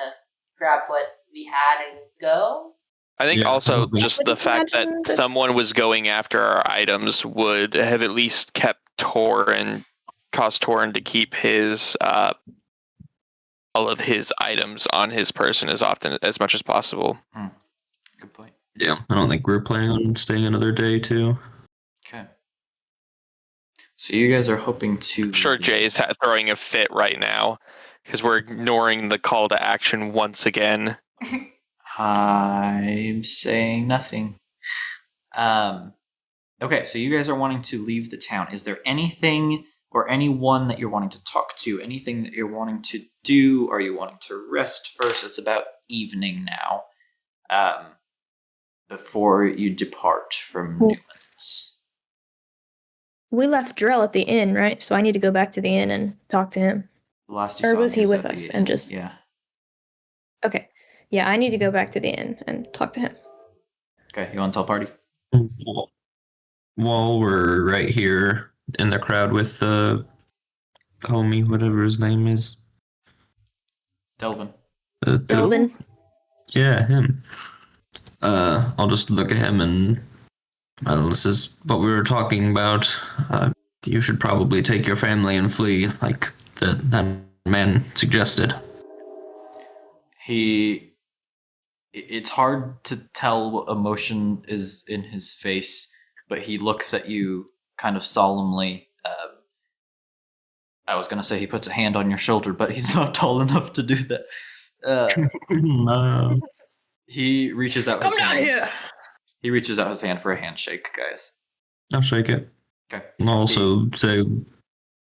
grab what we had and go. I think Yeah, also probably. just Would the you fact that imagine that- someone was going after our items would have at least kept Torin, caused Torin to keep his all of his items on his person as much as possible. Good point. Yeah, I don't think we're planning on staying another day too. Okay. So you guys are hoping to... I'm sure Jay's throwing a fit right now because we're ignoring the call to action once again. I'm saying nothing. Okay, so you guys are wanting to leave the town. Is there anything or anyone that you're wanting to talk to? Anything that you're wanting to do? Are you wanting to rest first? It's about evening now. Before you depart from Cool. Newlands. We left Drell at the inn, right? So I need to go back to the inn and talk to him. The last you Or saw was him he with at us the and inn. just- Yeah. Okay. Yeah, I need to go back to the inn and talk to him. Okay, you want to tell party? While we're right here in the crowd with the homie, whatever his name is. Delvin. Delvin. Yeah, him. I'll just look at him and this is what we were talking about. You should probably take your family and flee, like that man suggested. It's hard to tell what emotion is in his face, but he looks at you kind of solemnly. I was going to say he puts a hand on your shoulder, but he's not tall enough to do that. No. He reaches out Come his down hand. here! He reaches out his hand for a handshake, guys. I'll shake it. Okay. And I'll also say,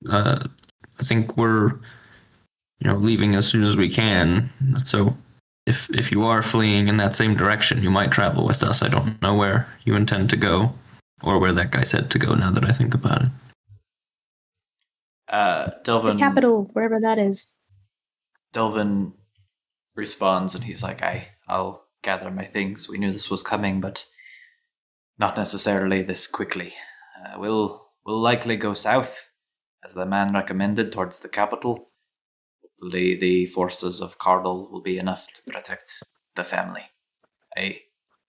I think we're, leaving as soon as we can. So, if you are fleeing in that same direction, you might travel with us. I don't know where you intend to go, or where that guy said to go. Now that I think about it. Delvin. The capital, wherever that is. Delvin responds, and he's like, I'll gather my things. We knew this was coming, but not necessarily this quickly. We'll likely go south, as the man recommended, towards the capital. Hopefully the forces of Cardle will be enough to protect the family. I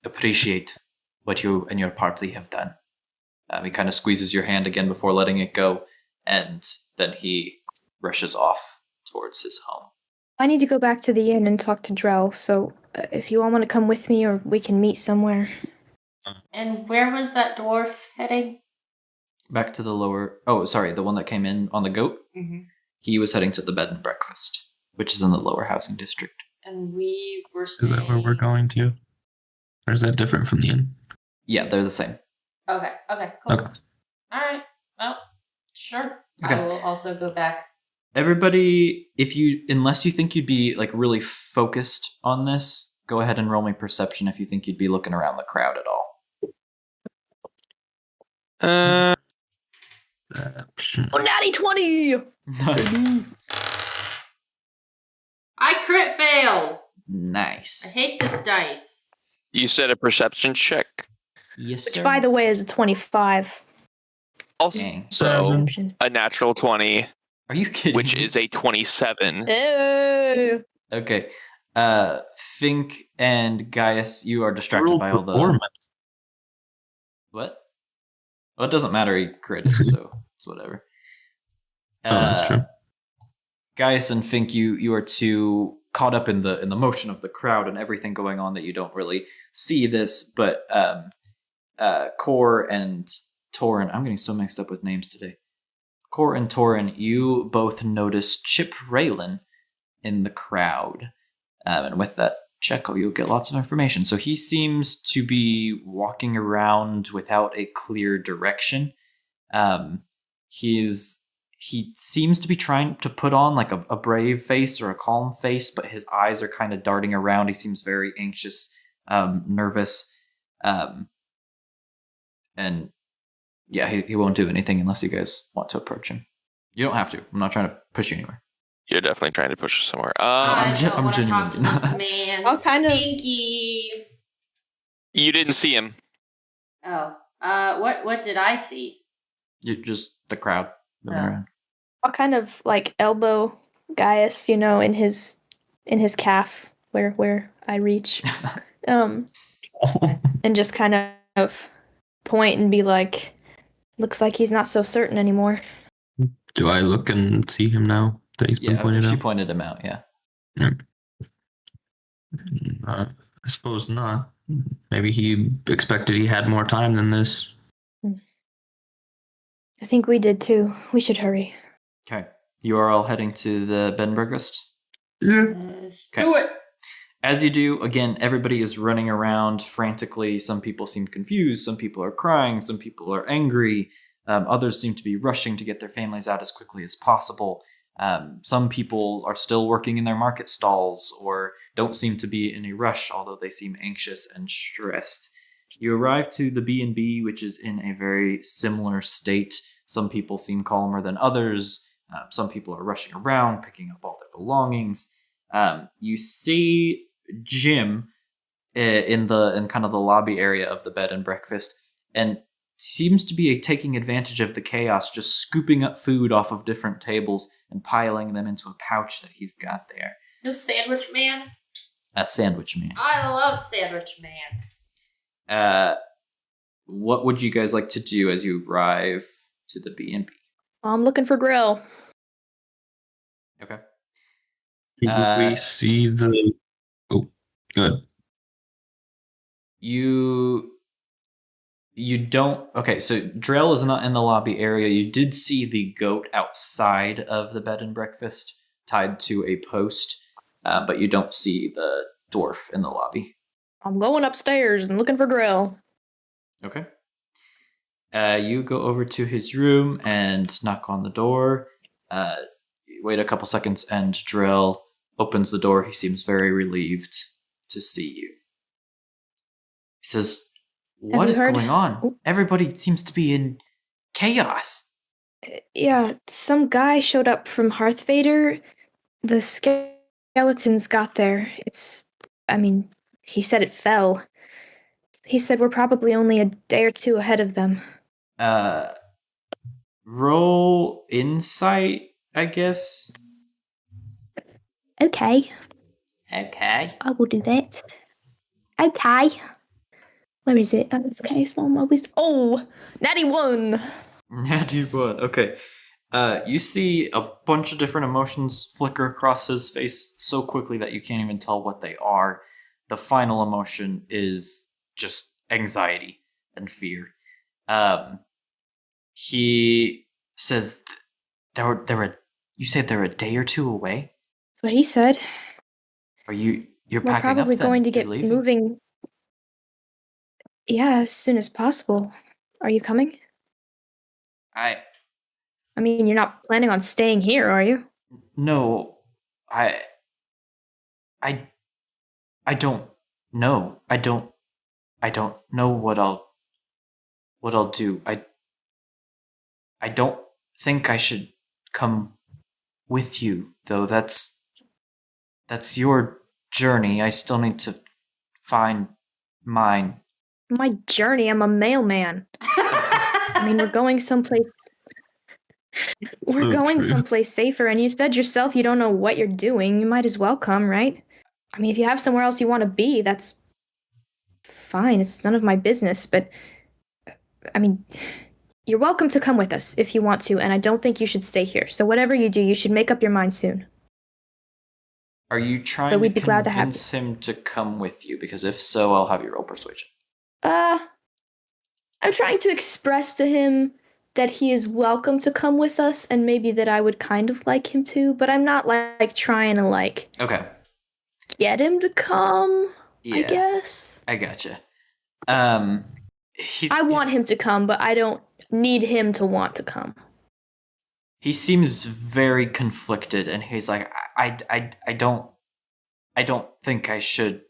appreciate what you and your party have done. He kind of squeezes your hand again before letting it go, and then he rushes off towards his home. I need to go back to the inn and talk to Drell, so if you all want to come with me, or we can meet somewhere. And where was that dwarf heading? Back to the lower... Oh, sorry, the one that came in on the goat? Mm-hmm. He was heading to the bed and breakfast, which is in the lower housing district. And we were Is that where we're going to? Or is that different from the inn? Yeah, they're the same. Okay, cool. Okay. Alright, well, sure. Okay. I will also go back. Everybody, unless you think you'd be like really focused on this, go ahead and roll me perception if you think you'd be looking around the crowd at all. Natty 20! Nice. I crit failed! I Nice. hate this dice. You said a perception check. Yes, Which, sir. by the way, is a 25. Also, Dang. Perception. a natural 20, Are you kidding which me? is a 27. Ew. Okay. Fink and Gaius, you are distracted by all the... Performance. What? Well, it doesn't matter. He critted, so it's whatever. That's true. Gaius and Fink, you are too caught up in the motion of the crowd and everything going on that you don't really see this. But Kor and Torin, I'm getting so mixed up with names today. Kor and Torin, you both notice Chip Raylan in the crowd, and with that, check. You'll get lots of information. So he seems to be walking around without a clear direction. He seems to be trying to put on like a brave face or a calm face, but his eyes are kind of darting around. He seems very anxious, nervous, and yeah, he won't do anything unless you guys want to approach him. You don't have to. I'm not trying to push you anywhere. You're definitely trying to push us somewhere. I don't I'm want to talk to this genuinely man. I'll kind of- Stinky. You didn't see him. Oh. What did I see? You just the crowd moving Oh. around. I'll kind of like elbow Gaius, in his calf where I reach, and just kind of point and be like, "Looks like he's not so certain anymore." Do I look and see him now that he's been Yeah, pointed she out? pointed him out. Yeah. I suppose not. Maybe he expected he had more time than this. I think we did too. We should hurry. Okay. You are all heading to the bed and breakfast. Let's do it. As you do, again, everybody is running around frantically. Some people seem confused. Some people are crying. Some people are angry. Others seem to be rushing to get their families out as quickly as possible. Some people are still working in their market stalls or don't seem to be in a rush, although they seem anxious and stressed. You arrive to the B&B, which is in a very similar state. Some people seem calmer than others. Some people are rushing around, picking up all their belongings. You see Jim in kind of the lobby area of the bed and breakfast, and seems to be taking advantage of the chaos, just scooping up food off of different tables and piling them into a pouch that he's got there. The Sandwich Man? That's Sandwich Man. I love Sandwich Man. What would you guys like to do as you arrive to the B&B? I'm looking for Grill. Okay. Did we see the... Oh, good. You don't... Okay, so Drell is not in the lobby area. You did see the goat outside of the bed and breakfast tied to a post, but you don't see the dwarf in the lobby. I'm going upstairs and looking for Grill. Okay. You go over to his room and knock on the door. Wait a couple seconds, and Drell opens the door. He seems very relieved to see you. He says, "What you is heard? going on? Oh. Everybody seems to be in chaos." Yeah, some guy showed up from Hearthvader. The skeletons got there. He said it fell. He said we're probably only a day or two ahead of them. Roll insight, I guess. Okay, Okay. I will do that. Okay. Where is it? Oh, it's okay, small mobies. Oh, natty 1. Natty 1. Okay. You see a bunch of different emotions flicker across his face so quickly that you can't even tell what they are. The final emotion is just anxiety and fear. He says you said they're a day or two away? What he said. You're We're packing probably up then? going to You're get leaving? moving. Yeah, as soon as possible. Are you coming? You're not planning on staying here, are you? No, I don't know. I don't know what I'll do. I don't think I should come with you, though. That's your journey. I still need to find mine. My journey, I'm a mailman. We're going someplace. We're going someplace safer, and you said yourself you don't know what you're doing. You might as well come, right? If you have somewhere else you want to be, that's fine. It's none of my business, but you're welcome to come with us if you want to, and I don't think you should stay here. So whatever you do, you should make up your mind soon. Are you trying But we'd to be glad to have convince him to come with you? Because if so, I'll have you roll persuasion. I'm trying to express to him that he is welcome to come with us, and maybe that I would kind of like him to, but I'm not trying to Okay. get him to come, I Yeah, guess. I gotcha. I want him to come, but I don't need him to want to come. He seems very conflicted, and he's like, I don't think I should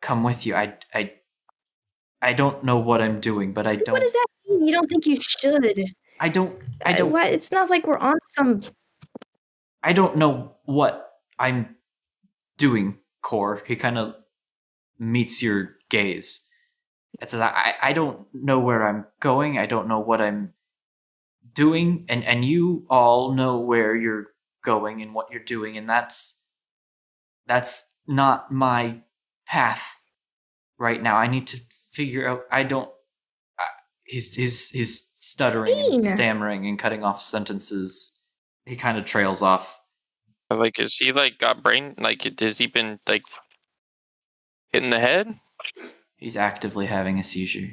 come with you. I don't know what I'm doing, but I don't. What does that mean? You don't think you should? I don't. What? It's not like we're on some. I don't know what I'm doing, Core. He kind of meets your gaze. It says, I don't know where I'm going. I don't know what I'm doing, and you all know where you're going and what you're doing, and that's not my path right now. I need to figure out. I don't. He's stuttering and stammering and cutting off sentences. He kind of trails off. Like, is he like got brain? Like, has he been like hit in the head? He's actively having a seizure.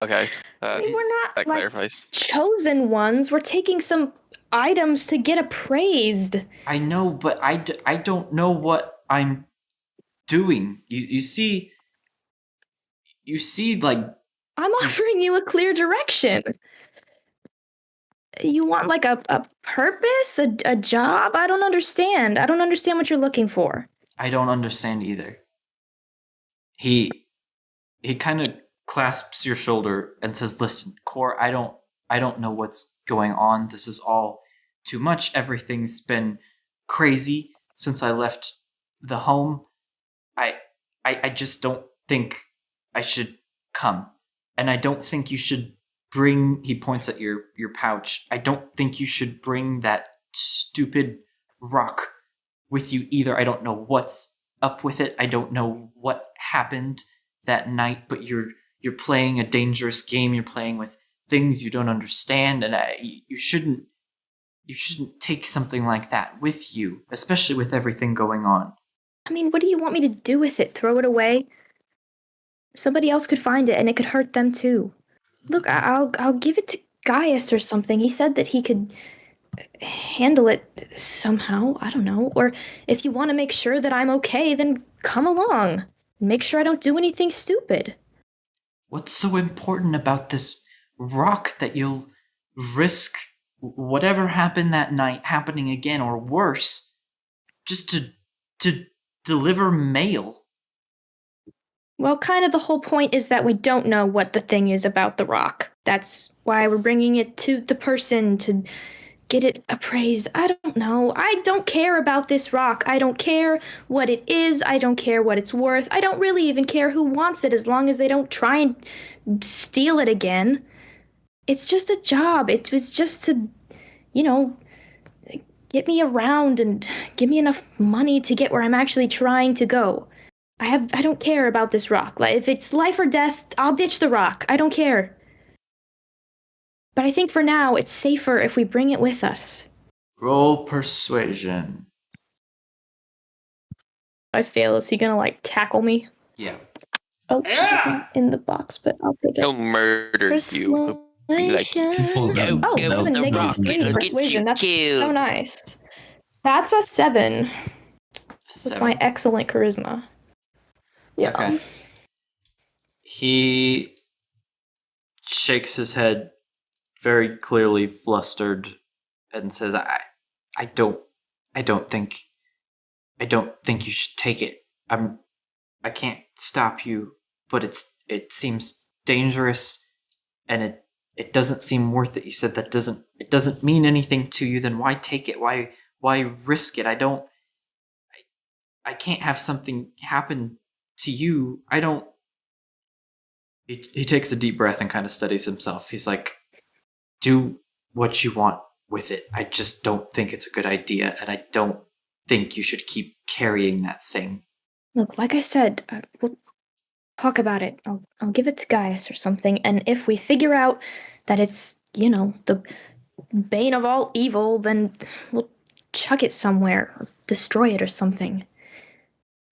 Okay, I mean, we're not that like clarifies. chosen ones. We're taking some items to get appraised. I know, but I don't know what I'm doing. You see, like, I'm offering you a clear direction. You want like a purpose, a job? I don't understand. I don't understand what you're looking for. I don't understand either. He kind of clasps your shoulder and says, "Listen, Core, I don't know what's going on. This is all too much. Everything's been crazy since I left the home. I just don't think I should come. And I don't think you should bring," he points at your pouch, "I don't think you should bring that stupid rock with you either. I don't know what's up with it. I don't know what happened that night, but you're playing a dangerous game. You're playing with things you don't understand, and you shouldn't take something like that with you, especially with everything going on." I mean, what do you want me to do with it? Throw it away? Somebody else could find it, and it could hurt them too. Look, I'll give it to Gaius or something. He said that he could handle it somehow. I don't know. Or if you want to make sure that I'm okay, then come along. Make sure I don't do anything stupid. What's so important about this rock that you'll risk whatever happened that night happening again, or worse, just to deliver mail? Well, kind of the whole point is that we don't know what the thing is about the rock. That's why we're bringing it to the person to get it appraised. I don't know. I don't care about this rock. I don't care what it is. I don't care what it's worth. I don't really even care who wants it as long as they don't try and steal it again. It's just a job. It was just to, get me around and give me enough money to get where I'm actually trying to go. I don't care about this rock. If it's life or death, I'll ditch the rock. I don't care. But I think for now, it's safer if we bring it with us. Roll persuasion. If I fail, is he gonna, tackle me? Yeah. Oh, it's not in the box, but I'll take it. He'll murder you. He'll be like, Persuasion. Go, Oh, go, I have a the negative rock 3 will get persuasion. you That's killed. so nice. That's a 7. With my excellent charisma. Yeah. Okay. He shakes his head, very clearly flustered, and says, I don't think you should take it. I can't stop you, but it seems dangerous, and it doesn't seem worth it." You said it doesn't mean anything to you. Then why take it? Why risk it? I can't have something happen to you. I don't. He takes a deep breath and kind of steadies himself. He's like, "Do what you want with it. I just don't think it's a good idea, and I don't think you should keep carrying that thing." Look, like I said, we'll talk about it. I'll give it to Gaius or something, and if we figure out that it's, the bane of all evil, then we'll chuck it somewhere or destroy it or something.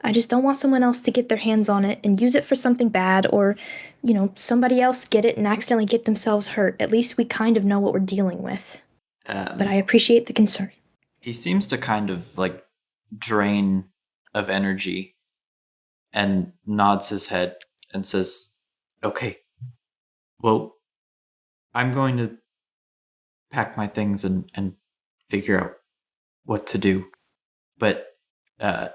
I just don't want someone else to get their hands on it and use it for something bad, or, somebody else get it and accidentally get themselves hurt. At least we kind of know what we're dealing with. But I appreciate the concern. He seems to kind of drain of energy and nods his head and says, "Okay, well, I'm going to pack my things and figure out what to do." But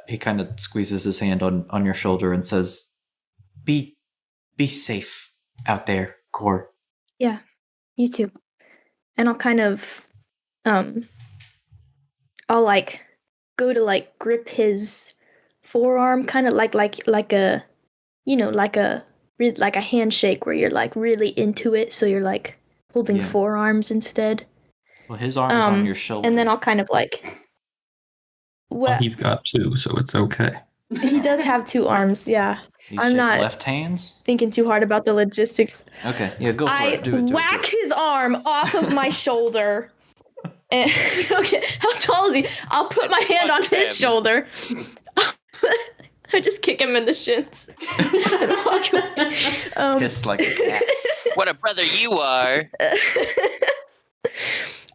he kind of squeezes his hand on your shoulder and says, Be safe out there, Core." Yeah, you too. And I'll kind of, I'll like go to like grip his forearm, kind of like a, you know, like a handshake where you're like really into it, so you're like holding Yeah. forearms instead. Well, his arm is on your shoulder. And then I'll kind of like, Well, he's got two, so it's okay. He does have two arms, yeah. You I'm shake not left hands? thinking too hard about the logistics. Okay, yeah, go for I it. Do it. whack his arm off of my shoulder. And, okay, how tall is he? I'll put my hand on his shoulder. I just kick him in the shins. And walk away. Hiss like a cat. What a brother you are!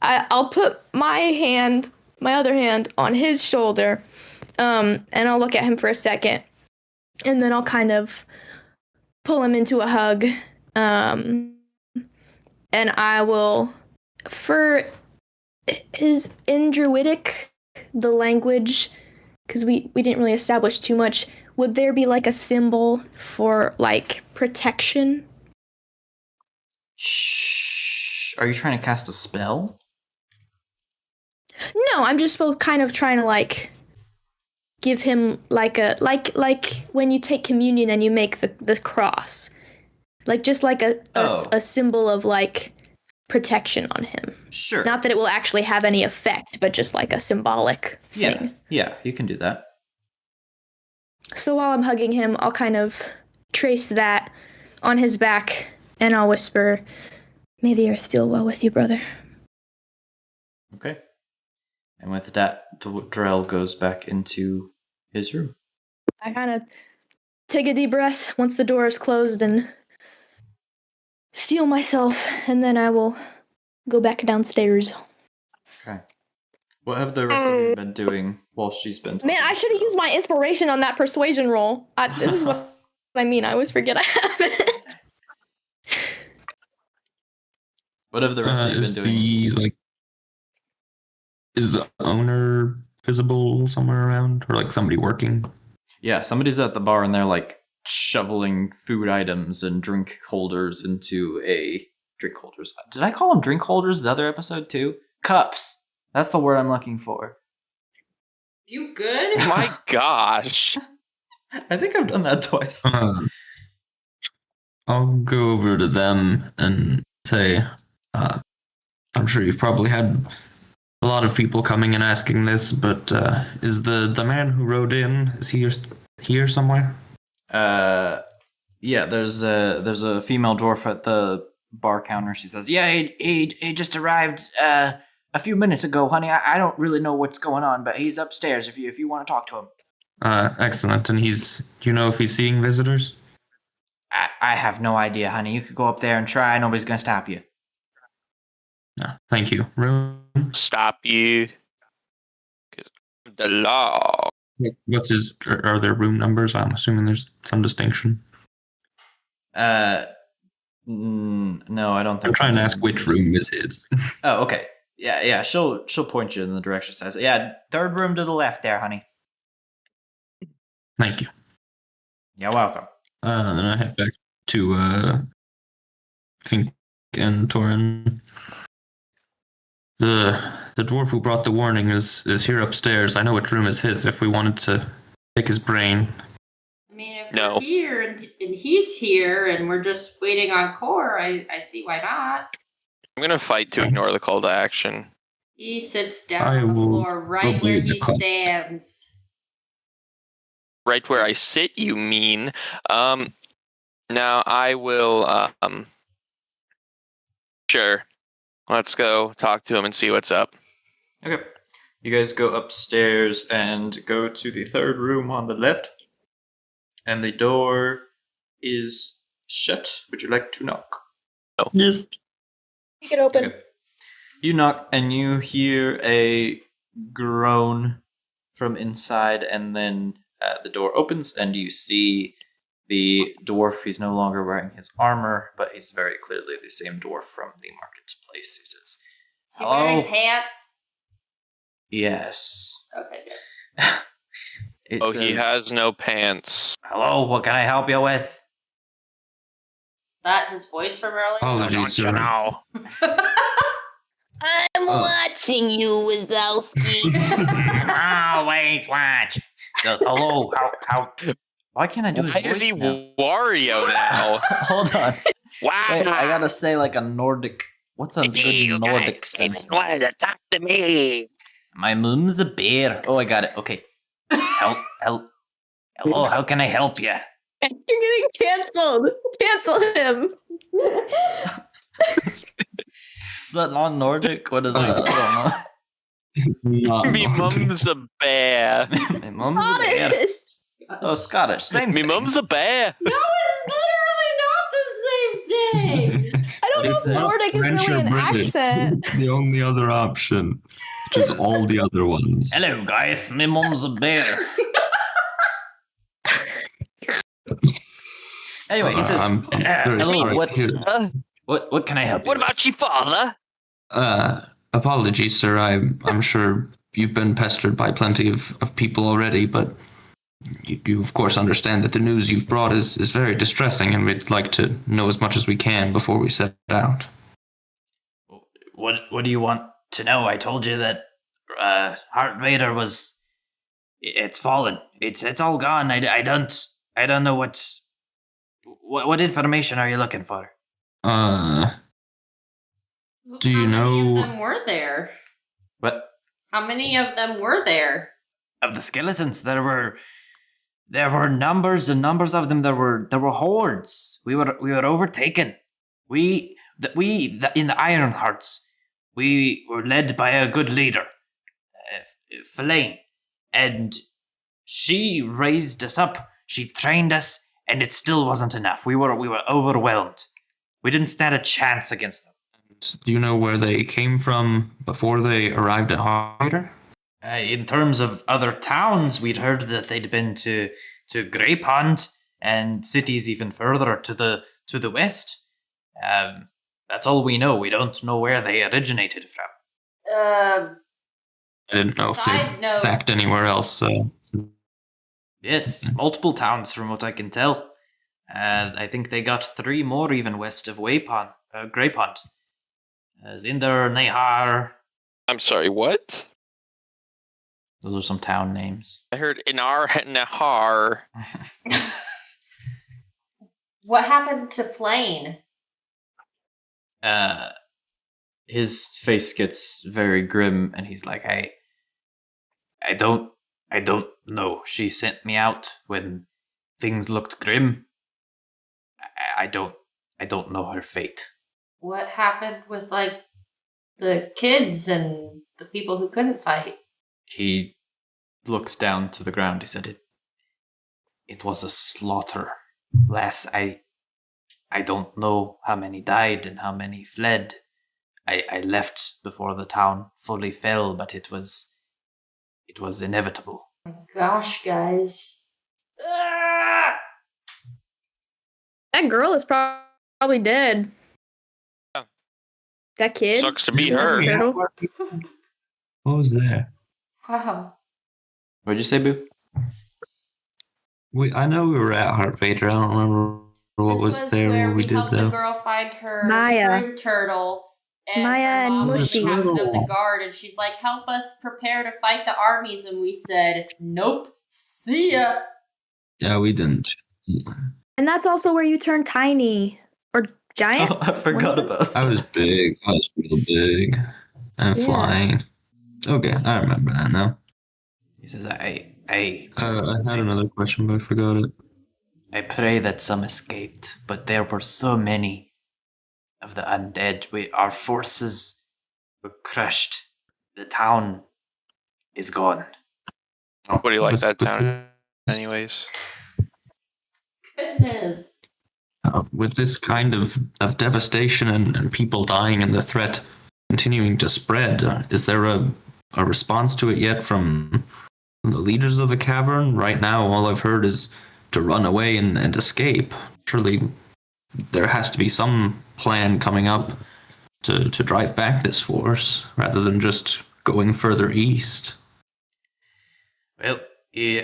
I'll put my other hand on his shoulder, and I'll look at him for a second, and then I'll kind of pull him into a hug, and I will, for his in Druidic, the language, because we didn't really establish too much, would there be like a symbol for like protection? Shh. Are you trying to cast a spell? No, I'm just kind of trying to like give him like a like when you take communion and you make the cross, like just like a symbol of like protection on him. Sure. Not that it will actually have any effect, but just like a symbolic thing. Yeah, you can do that. So while I'm hugging him, I'll kind of trace that on his back, and I'll whisper, "May the earth deal well with you, brother." Okay. And with that, Drell goes back into his room. I kind of take a deep breath once the door is closed and steel myself, and then I will go back downstairs. Okay. What have the rest of you been doing while she's been talking? Man, I should have used my inspiration on that persuasion roll. This is what I mean. I always forget I have it. What have the rest of you been doing? Is the owner visible somewhere around, or like somebody working? Yeah, somebody's at the bar and they're like shoveling food items and drink holders into a drink holders. Did I call them drink holders the other episode too? Cups. That's the word I'm looking for. You good? My gosh. I think I've done that twice. I'll go over to them and say, I'm sure you've probably had a lot of people coming and asking this, but is the man who rode in, is he here somewhere? Yeah, there's a female dwarf at the bar counter. She says, "Yeah, he just arrived a few minutes ago, honey. I don't really know what's going on, but he's upstairs if you want to talk to him." Excellent. And do you know if he's seeing visitors? I have no idea, honey. You could go up there and try. Nobody's gonna stop you. Thank you. Room? Stop you. 'Cause the law. Are there room numbers? I'm assuming there's some distinction. No, I don't think. I'm trying to ask which room is his. Oh, okay. Yeah. She'll point you in the direction. Says, "Yeah, third room to the left there, honey." Thank you. You're welcome. Then I head back to Fink and Torin. The dwarf who brought the warning is here upstairs. I know which room is his. If we wanted to pick his brain. I mean, if we're here and he's here and we're just waiting on Core, I see why not. I'm gonna fight to ignore the call to action. He sits down on the floor right where he stands. Right where I sit, you mean? Now I will. Sure. Let's go talk to him and see what's up. Okay. You guys go upstairs and go to the third room on the left. And the door is shut. Would you like to knock? No. Yes. Make it open. Okay. You knock and you hear a groan from inside, and then the door opens, and you see the dwarf. He's no longer wearing his armor, but he's very clearly the same dwarf from the marketplace. He says, Is he wearing "Hello?" pants? Yes. Okay, good. He has no pants. "Hello, what can I help you with?" Is that his voice from earlier? Apologies, sir. I'm watching you, Wazowski. Always watch. Says, "Hello, how? Why can't I do his Why voice is he now? Wario now? Hold on. Wow. Wait, I gotta say like a Nordic. What's a good Nordic sentence? Talk to me. My mum's a bear. Oh, I got it. Okay. Hello, how can I help you? You're getting canceled. Cancel him. Is that non-Nordic? What is that? I Me mum's a bear. don't know. My mum's a bear. Scottish. Oh, Scottish. Same Me thing. mum's a bear. No, it's literally not the same thing. I don't know if Listen, Nordic is French really or an British? accent. The only other option. Just all the other ones. Hello, guys. My mum's a bear. Anyway, he says, I'm very hello, sorry what- to hear that. what can I help you What with?" about your father? Apologies, sir. I'm sure you've been pestered by plenty of people already, but you of course understand that the news you've brought is very distressing, and we'd like to know as much as we can before we set out. What do you want to know? I told you that Heart Vader was. It's fallen. It's all gone. I don't know what information are you looking for? Do you How many know- of them were there? What How many of them were there? of the skeletons? There were numbers and numbers of them. There were hordes. We were overtaken. In the Iron Hearts, we were led by a good leader, Fellaine, and she raised us up. She trained us, and it still wasn't enough. We were overwhelmed. We didn't stand a chance against them. Do you know where they came from before they arrived at Harder? In terms of other towns, we'd heard that they'd been to Grey Pond and cities even further to the west. That's all we know. We don't know where they originated from. I didn't know if Side they note. sacked anywhere else. So. Yes, multiple towns from what I can tell. I think they got 3 more even west of Grey Pond. Zinder, Nehar. I'm sorry, what? Those are some town names. I heard Inar Nahar. What happened to Flane? His face gets very grim, and he's like, I don't know. She sent me out when things looked grim. I don't know her fate. What happened with, like, the kids and the people who couldn't fight? He looks down to the ground. He said, It was a slaughter. Lass, I don't know how many died and how many fled. I left before the town fully fell, but it was inevitable. Oh my gosh, guys. Ah! That girl is probably dead. Yeah. That kid. Sucks to be her. Turtle. What was there? Wow. What'd you say, Boo? I know we were at Heart Vader. I don't remember what This was there. where What we did helped the though. girl find her Maya. shrimp turtle. And Maya her and mom was Mushy. the captain of the guard, and she's like, "Help us prepare to fight the armies." And we said, "Nope, see ya." Yeah, we didn't. And that's also where you turn tiny or giant. I forgot about I was big. I was real big and Yeah. flying. Okay, I remember that now. He says, I I had another question, but I forgot it. I pray that some escaped, but there were so many of the undead. Our forces were crushed. The town is gone. Nobody likes that With town, this- anyways. Goodness. With this kind of devastation and people dying and the threat continuing to spread, is there a response to it yet from from the leaders of the cavern? Right now, all I've heard is to run away and escape. Surely there has to be some plan coming up to drive back this force, rather than just going further east. Well, you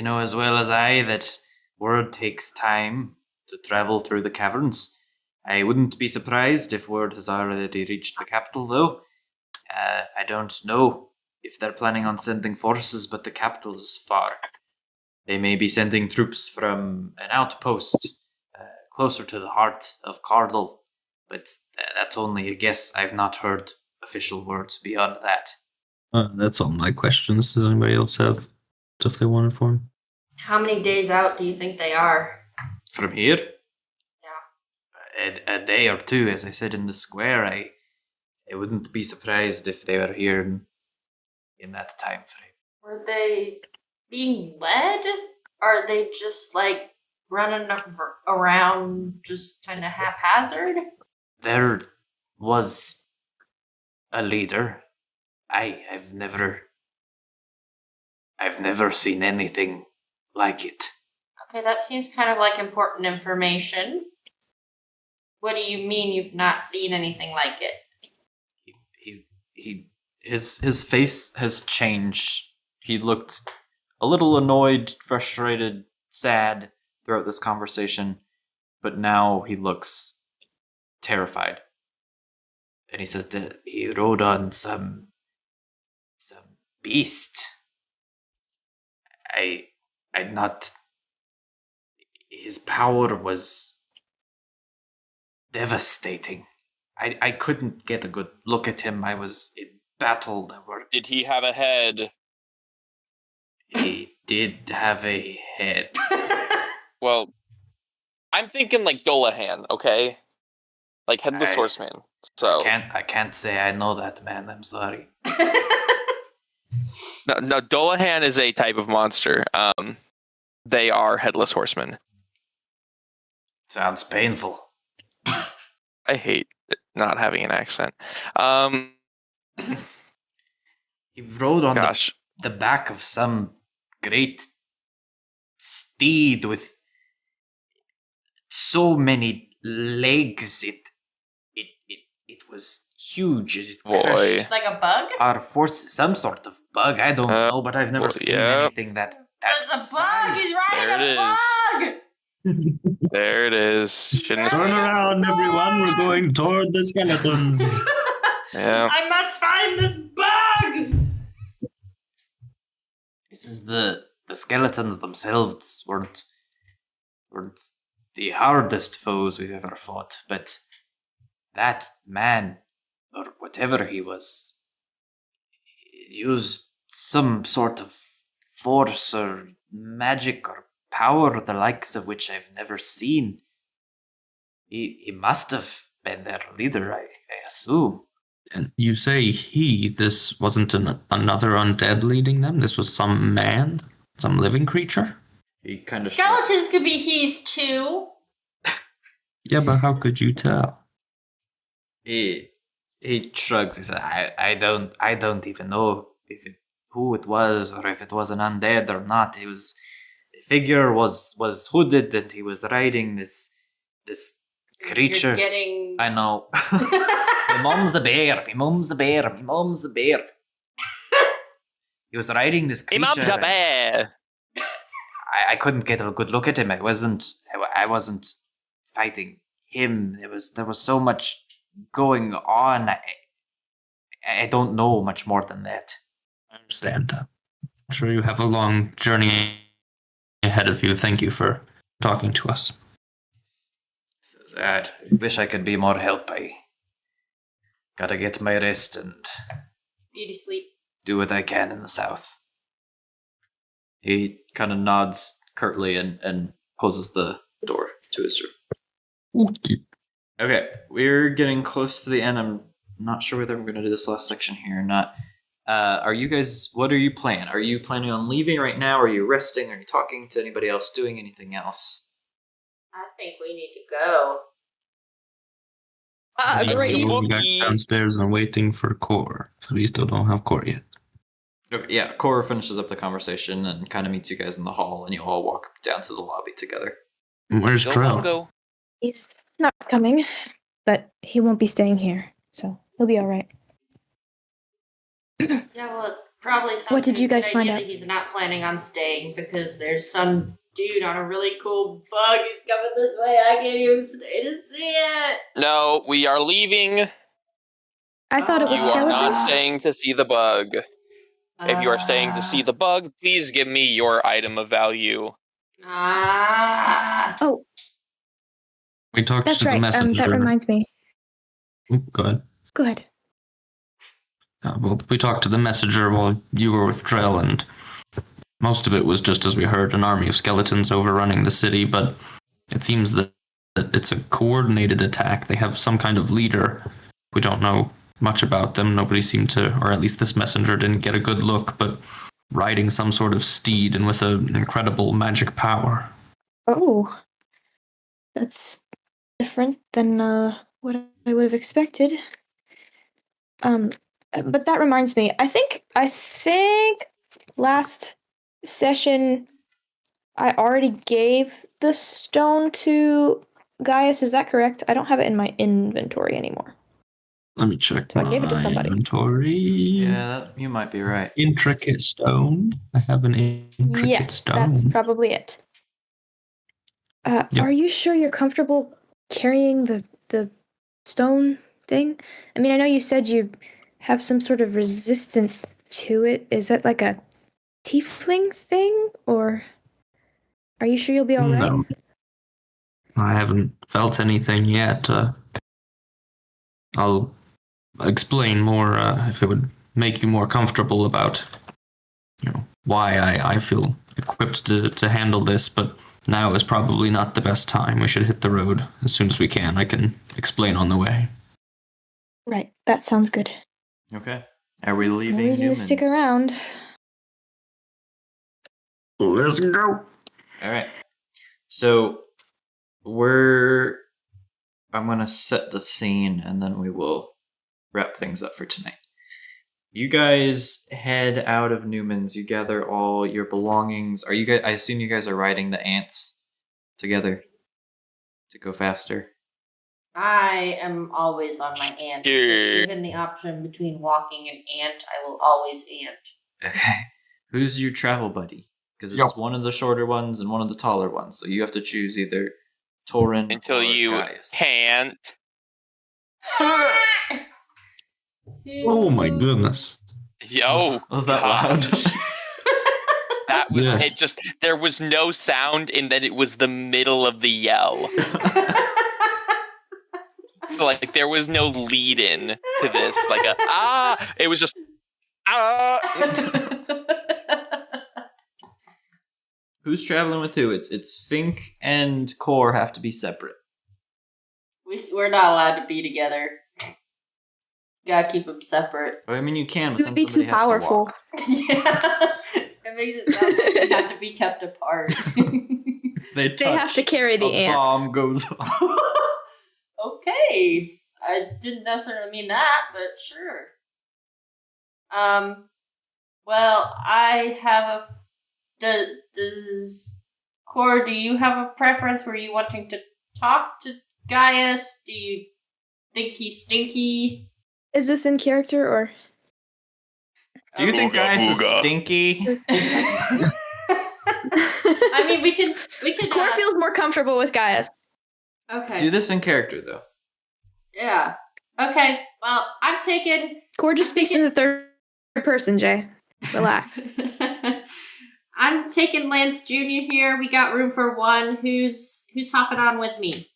know as well as I that word takes time to travel through the caverns. I wouldn't be surprised if word has already reached the capital, though. I don't know if they're planning on sending forces, but the capital is far. They may be sending troops from an outpost closer to the heart of Cardal, but that's only a guess. I've not heard official words beyond that. That's all my questions. Does anybody else have stuff they wanted for him? How many days out do you think they are? From here? Yeah. A day or two, as I said in the square. I wouldn't be surprised if they were here in that time frame. Were they being led? Or are they just like running around just kind of haphazard? There was a leader. I've never seen anything like it. Okay, that seems kind of like important information. What do you mean you've not seen anything like it? His face has changed. He looked a little annoyed, frustrated, sad throughout this conversation, but now he looks terrified. And he says that he rode on some beast. I'd not. His power was devastating. I couldn't get a good look at him. I was in battle. Did he have a head? He did have a head. Well, I'm thinking like Dolahan, okay? Like Headless Horseman. So I can't say I know that man. I'm sorry. No, Dolahan is a type of monster. They are Headless Horsemen. Sounds painful. I hate not having an accent. He rode on Gosh. the back of some great steed with so many legs. It was huge. It Boy. crushed Like a bug? our force, some sort of bug. I don't know, but I've never seen anything that. There's a bug! He's There riding it a bug! There it is. Shouldn't have Turn said around, everyone. We're going toward the skeletons. Yeah. I must find this bug! He says the skeletons themselves weren't the hardest foes we've ever fought, but that man, or whatever he was, used some sort of force or magic or power the likes of which I've never seen. He must have been their leader, I assume. And you say this wasn't another undead leading them? This was some man? Some living creature? He kind of Skeletons could be he's too. Yeah, but how could you tell? He shrugs. He says, "I don't even know who it was or if it was an undead or not. The figure was hooded and he was riding this creature. You're getting... I know. My mom's a bear. My mom's a bear. My mom's a bear. He was riding this Hey, creature. mom's a bear. I couldn't get a good look at him. I wasn't fighting him. There was so much going on. I don't know much more than that. I understand. I'm sure you have a long journey ahead of you. Thank you for talking to us. Says, I wish I could be more help. I gotta get my rest and Beauty sleep. do what I can in the south. He kind of nods curtly and closes the door to his room. Okay, we're getting close to the end. I'm not sure whether I'm going to do this last section here or not. Are you guys, what are you planning? Are you planning on leaving right now? Are you resting? Are you talking to anybody else? Doing anything else? I think we need to go. Great. We're back downstairs and waiting for Core. So we still don't have Core yet. Okay, yeah, Cora finishes up the conversation and kind of meets you guys in the hall, and you all walk down to the lobby together. Where's Go, Drell? Mongo. He's not coming, but he won't be staying here, so he'll be all right. Yeah, well, it probably sounds What did like you a good guys find idea out? that he's not planning on staying because there's some dude on a really cool bug who's coming this way. I can't even stay to see it. No, we are leaving. I thought it was You are not skeletons. staying to see the bug. If you are staying to see the bug, please give me your item of value. Oh, We talked that's to the right. messenger. That reminds me. Go ahead. Go ahead. Well, we talked to the messenger while you were with Drell, and most of it was just as we heard, an army of skeletons overrunning the city, but it seems that it's a coordinated attack. They have some kind of leader. We don't know much about them. Nobody seemed to, or at least this messenger didn't get a good look, but riding some sort of steed and with an incredible magic power. Oh, that's different than what I would have expected. But that reminds me. I think last session I already gave the stone to Gaius. Is that correct? I don't have it in my inventory anymore. Let me check So I my gave it to somebody. inventory. Yeah, you might be right. Intricate stone. I have an intricate Yes, stone. that's probably it. Yep. Are you sure you're comfortable carrying the stone thing? I mean, I know you said you have some sort of resistance to it. Is that like a tiefling thing, or are you sure you'll be all right? No. I haven't felt anything yet. I'll explain more if it would make you more comfortable about, why I feel equipped to handle this, but now is probably not the best time. We should hit the road as soon as we can. I can explain on the way. Right, that sounds good. Okay. Are we No leaving reason to Newman's? stick around. Let's go. All right. So I'm going to set the scene and then we will wrap things up for tonight. You guys head out of Newman's. You gather all your belongings. I assume you guys are riding the ants together to go faster. I am always on my ant. Yeah. If given the option between walking and ant, I will always ant. Okay. Who's your travel buddy? Because it's one of the shorter ones and one of the taller ones. So you have to choose either Torin Until or you Gaius. can't. Oh my goodness. Yo. Was that loud? That was Yes. it. Just there was no sound, and then it was the middle of the yell. So, like there was no lead in to this. Like it was just Who's traveling with who? It's Fink and Core have to be separate. We're not allowed to be together. Gotta keep them separate. Well, I mean, you can, but You'd then be somebody too has powerful. to walk. Yeah. It makes it sound like they have to be kept apart. If they touch, They have to carry the a ant. bomb goes off. Okay. I didn't necessarily mean that, but sure. Well, I have does Core, do you have a preference? Were you wanting to talk to Gaius? Do you think he's stinky? Is this in character or? Do you think Ooga Gaius is booga. stinky? I mean, we can. Core feels more comfortable with Gaius. Okay. Do this in character, though. Yeah. Okay. Well, I'm taking. Core just speaks in the third person, Jay. Relax. I'm taking Lance Jr. here. We got room for one. Who's hopping on with me?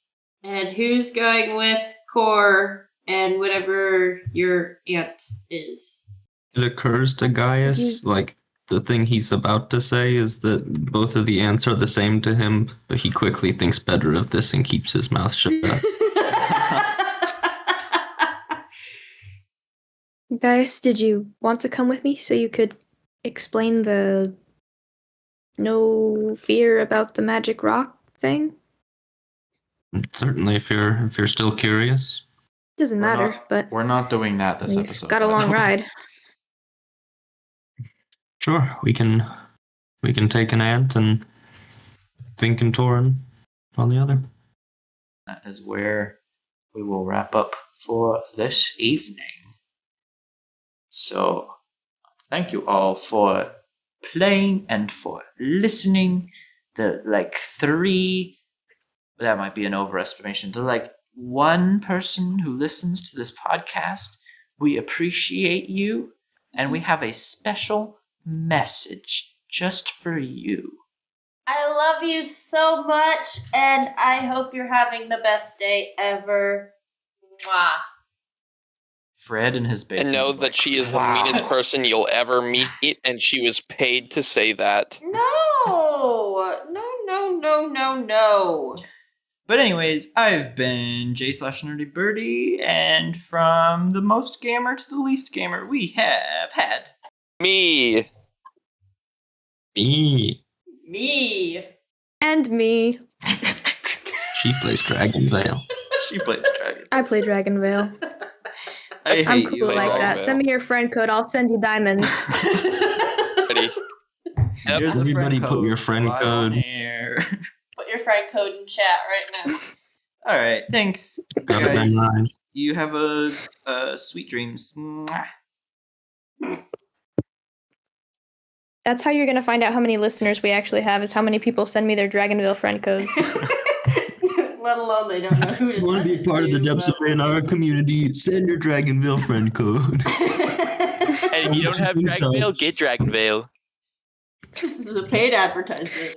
And who's going with Core and whatever your aunt is? It occurs to Gaius, like, the thing he's about to say is that both of the ants are the same to him, but he quickly thinks better of this and keeps his mouth shut. Gaius, did you want to come with me so you could explain the no fear about the magic rock thing? Certainly, if you're still curious. Doesn't matter, but We're not doing that this we've episode. got a by the long way. ride. Sure, we can take an ant and Fink and Torin on the other. That is where we will wrap up for this evening. So, thank you all for playing and for listening. The three, that might be an overestimation. The one person who listens to this podcast, we appreciate you, and we have a special message just for you. I love you so much, and I hope you're having the best day ever. Mwah. Fred in his basement. And know that she is the meanest person you'll ever meet, and she was paid to say that. No. But anyways, I've been J/NerdyBirdie, and from the most gamer to the least gamer, we have had Me. And me. She plays Dragon Vale. She plays Dragon. I play Dragon Vale. I hate I'm you. cool like Dragon that. Vale. Send me your friend code. I'll send you diamonds. Ready? Here's the Everybody friend put code your friend right code. on here. Put your friend code in chat right now. All right, thanks, Got it guys. memorized. You have a sweet dreams. Mwah. That's how you're gonna find out how many listeners we actually have. Is how many people send me their Dragonville friend codes. Let alone they don't know who to If you want send to be it part of the to, Depths of A&R community, send your Dragonville friend code. And if you don't have Dragon Vale, get Dragon Vale. This is a paid advertisement.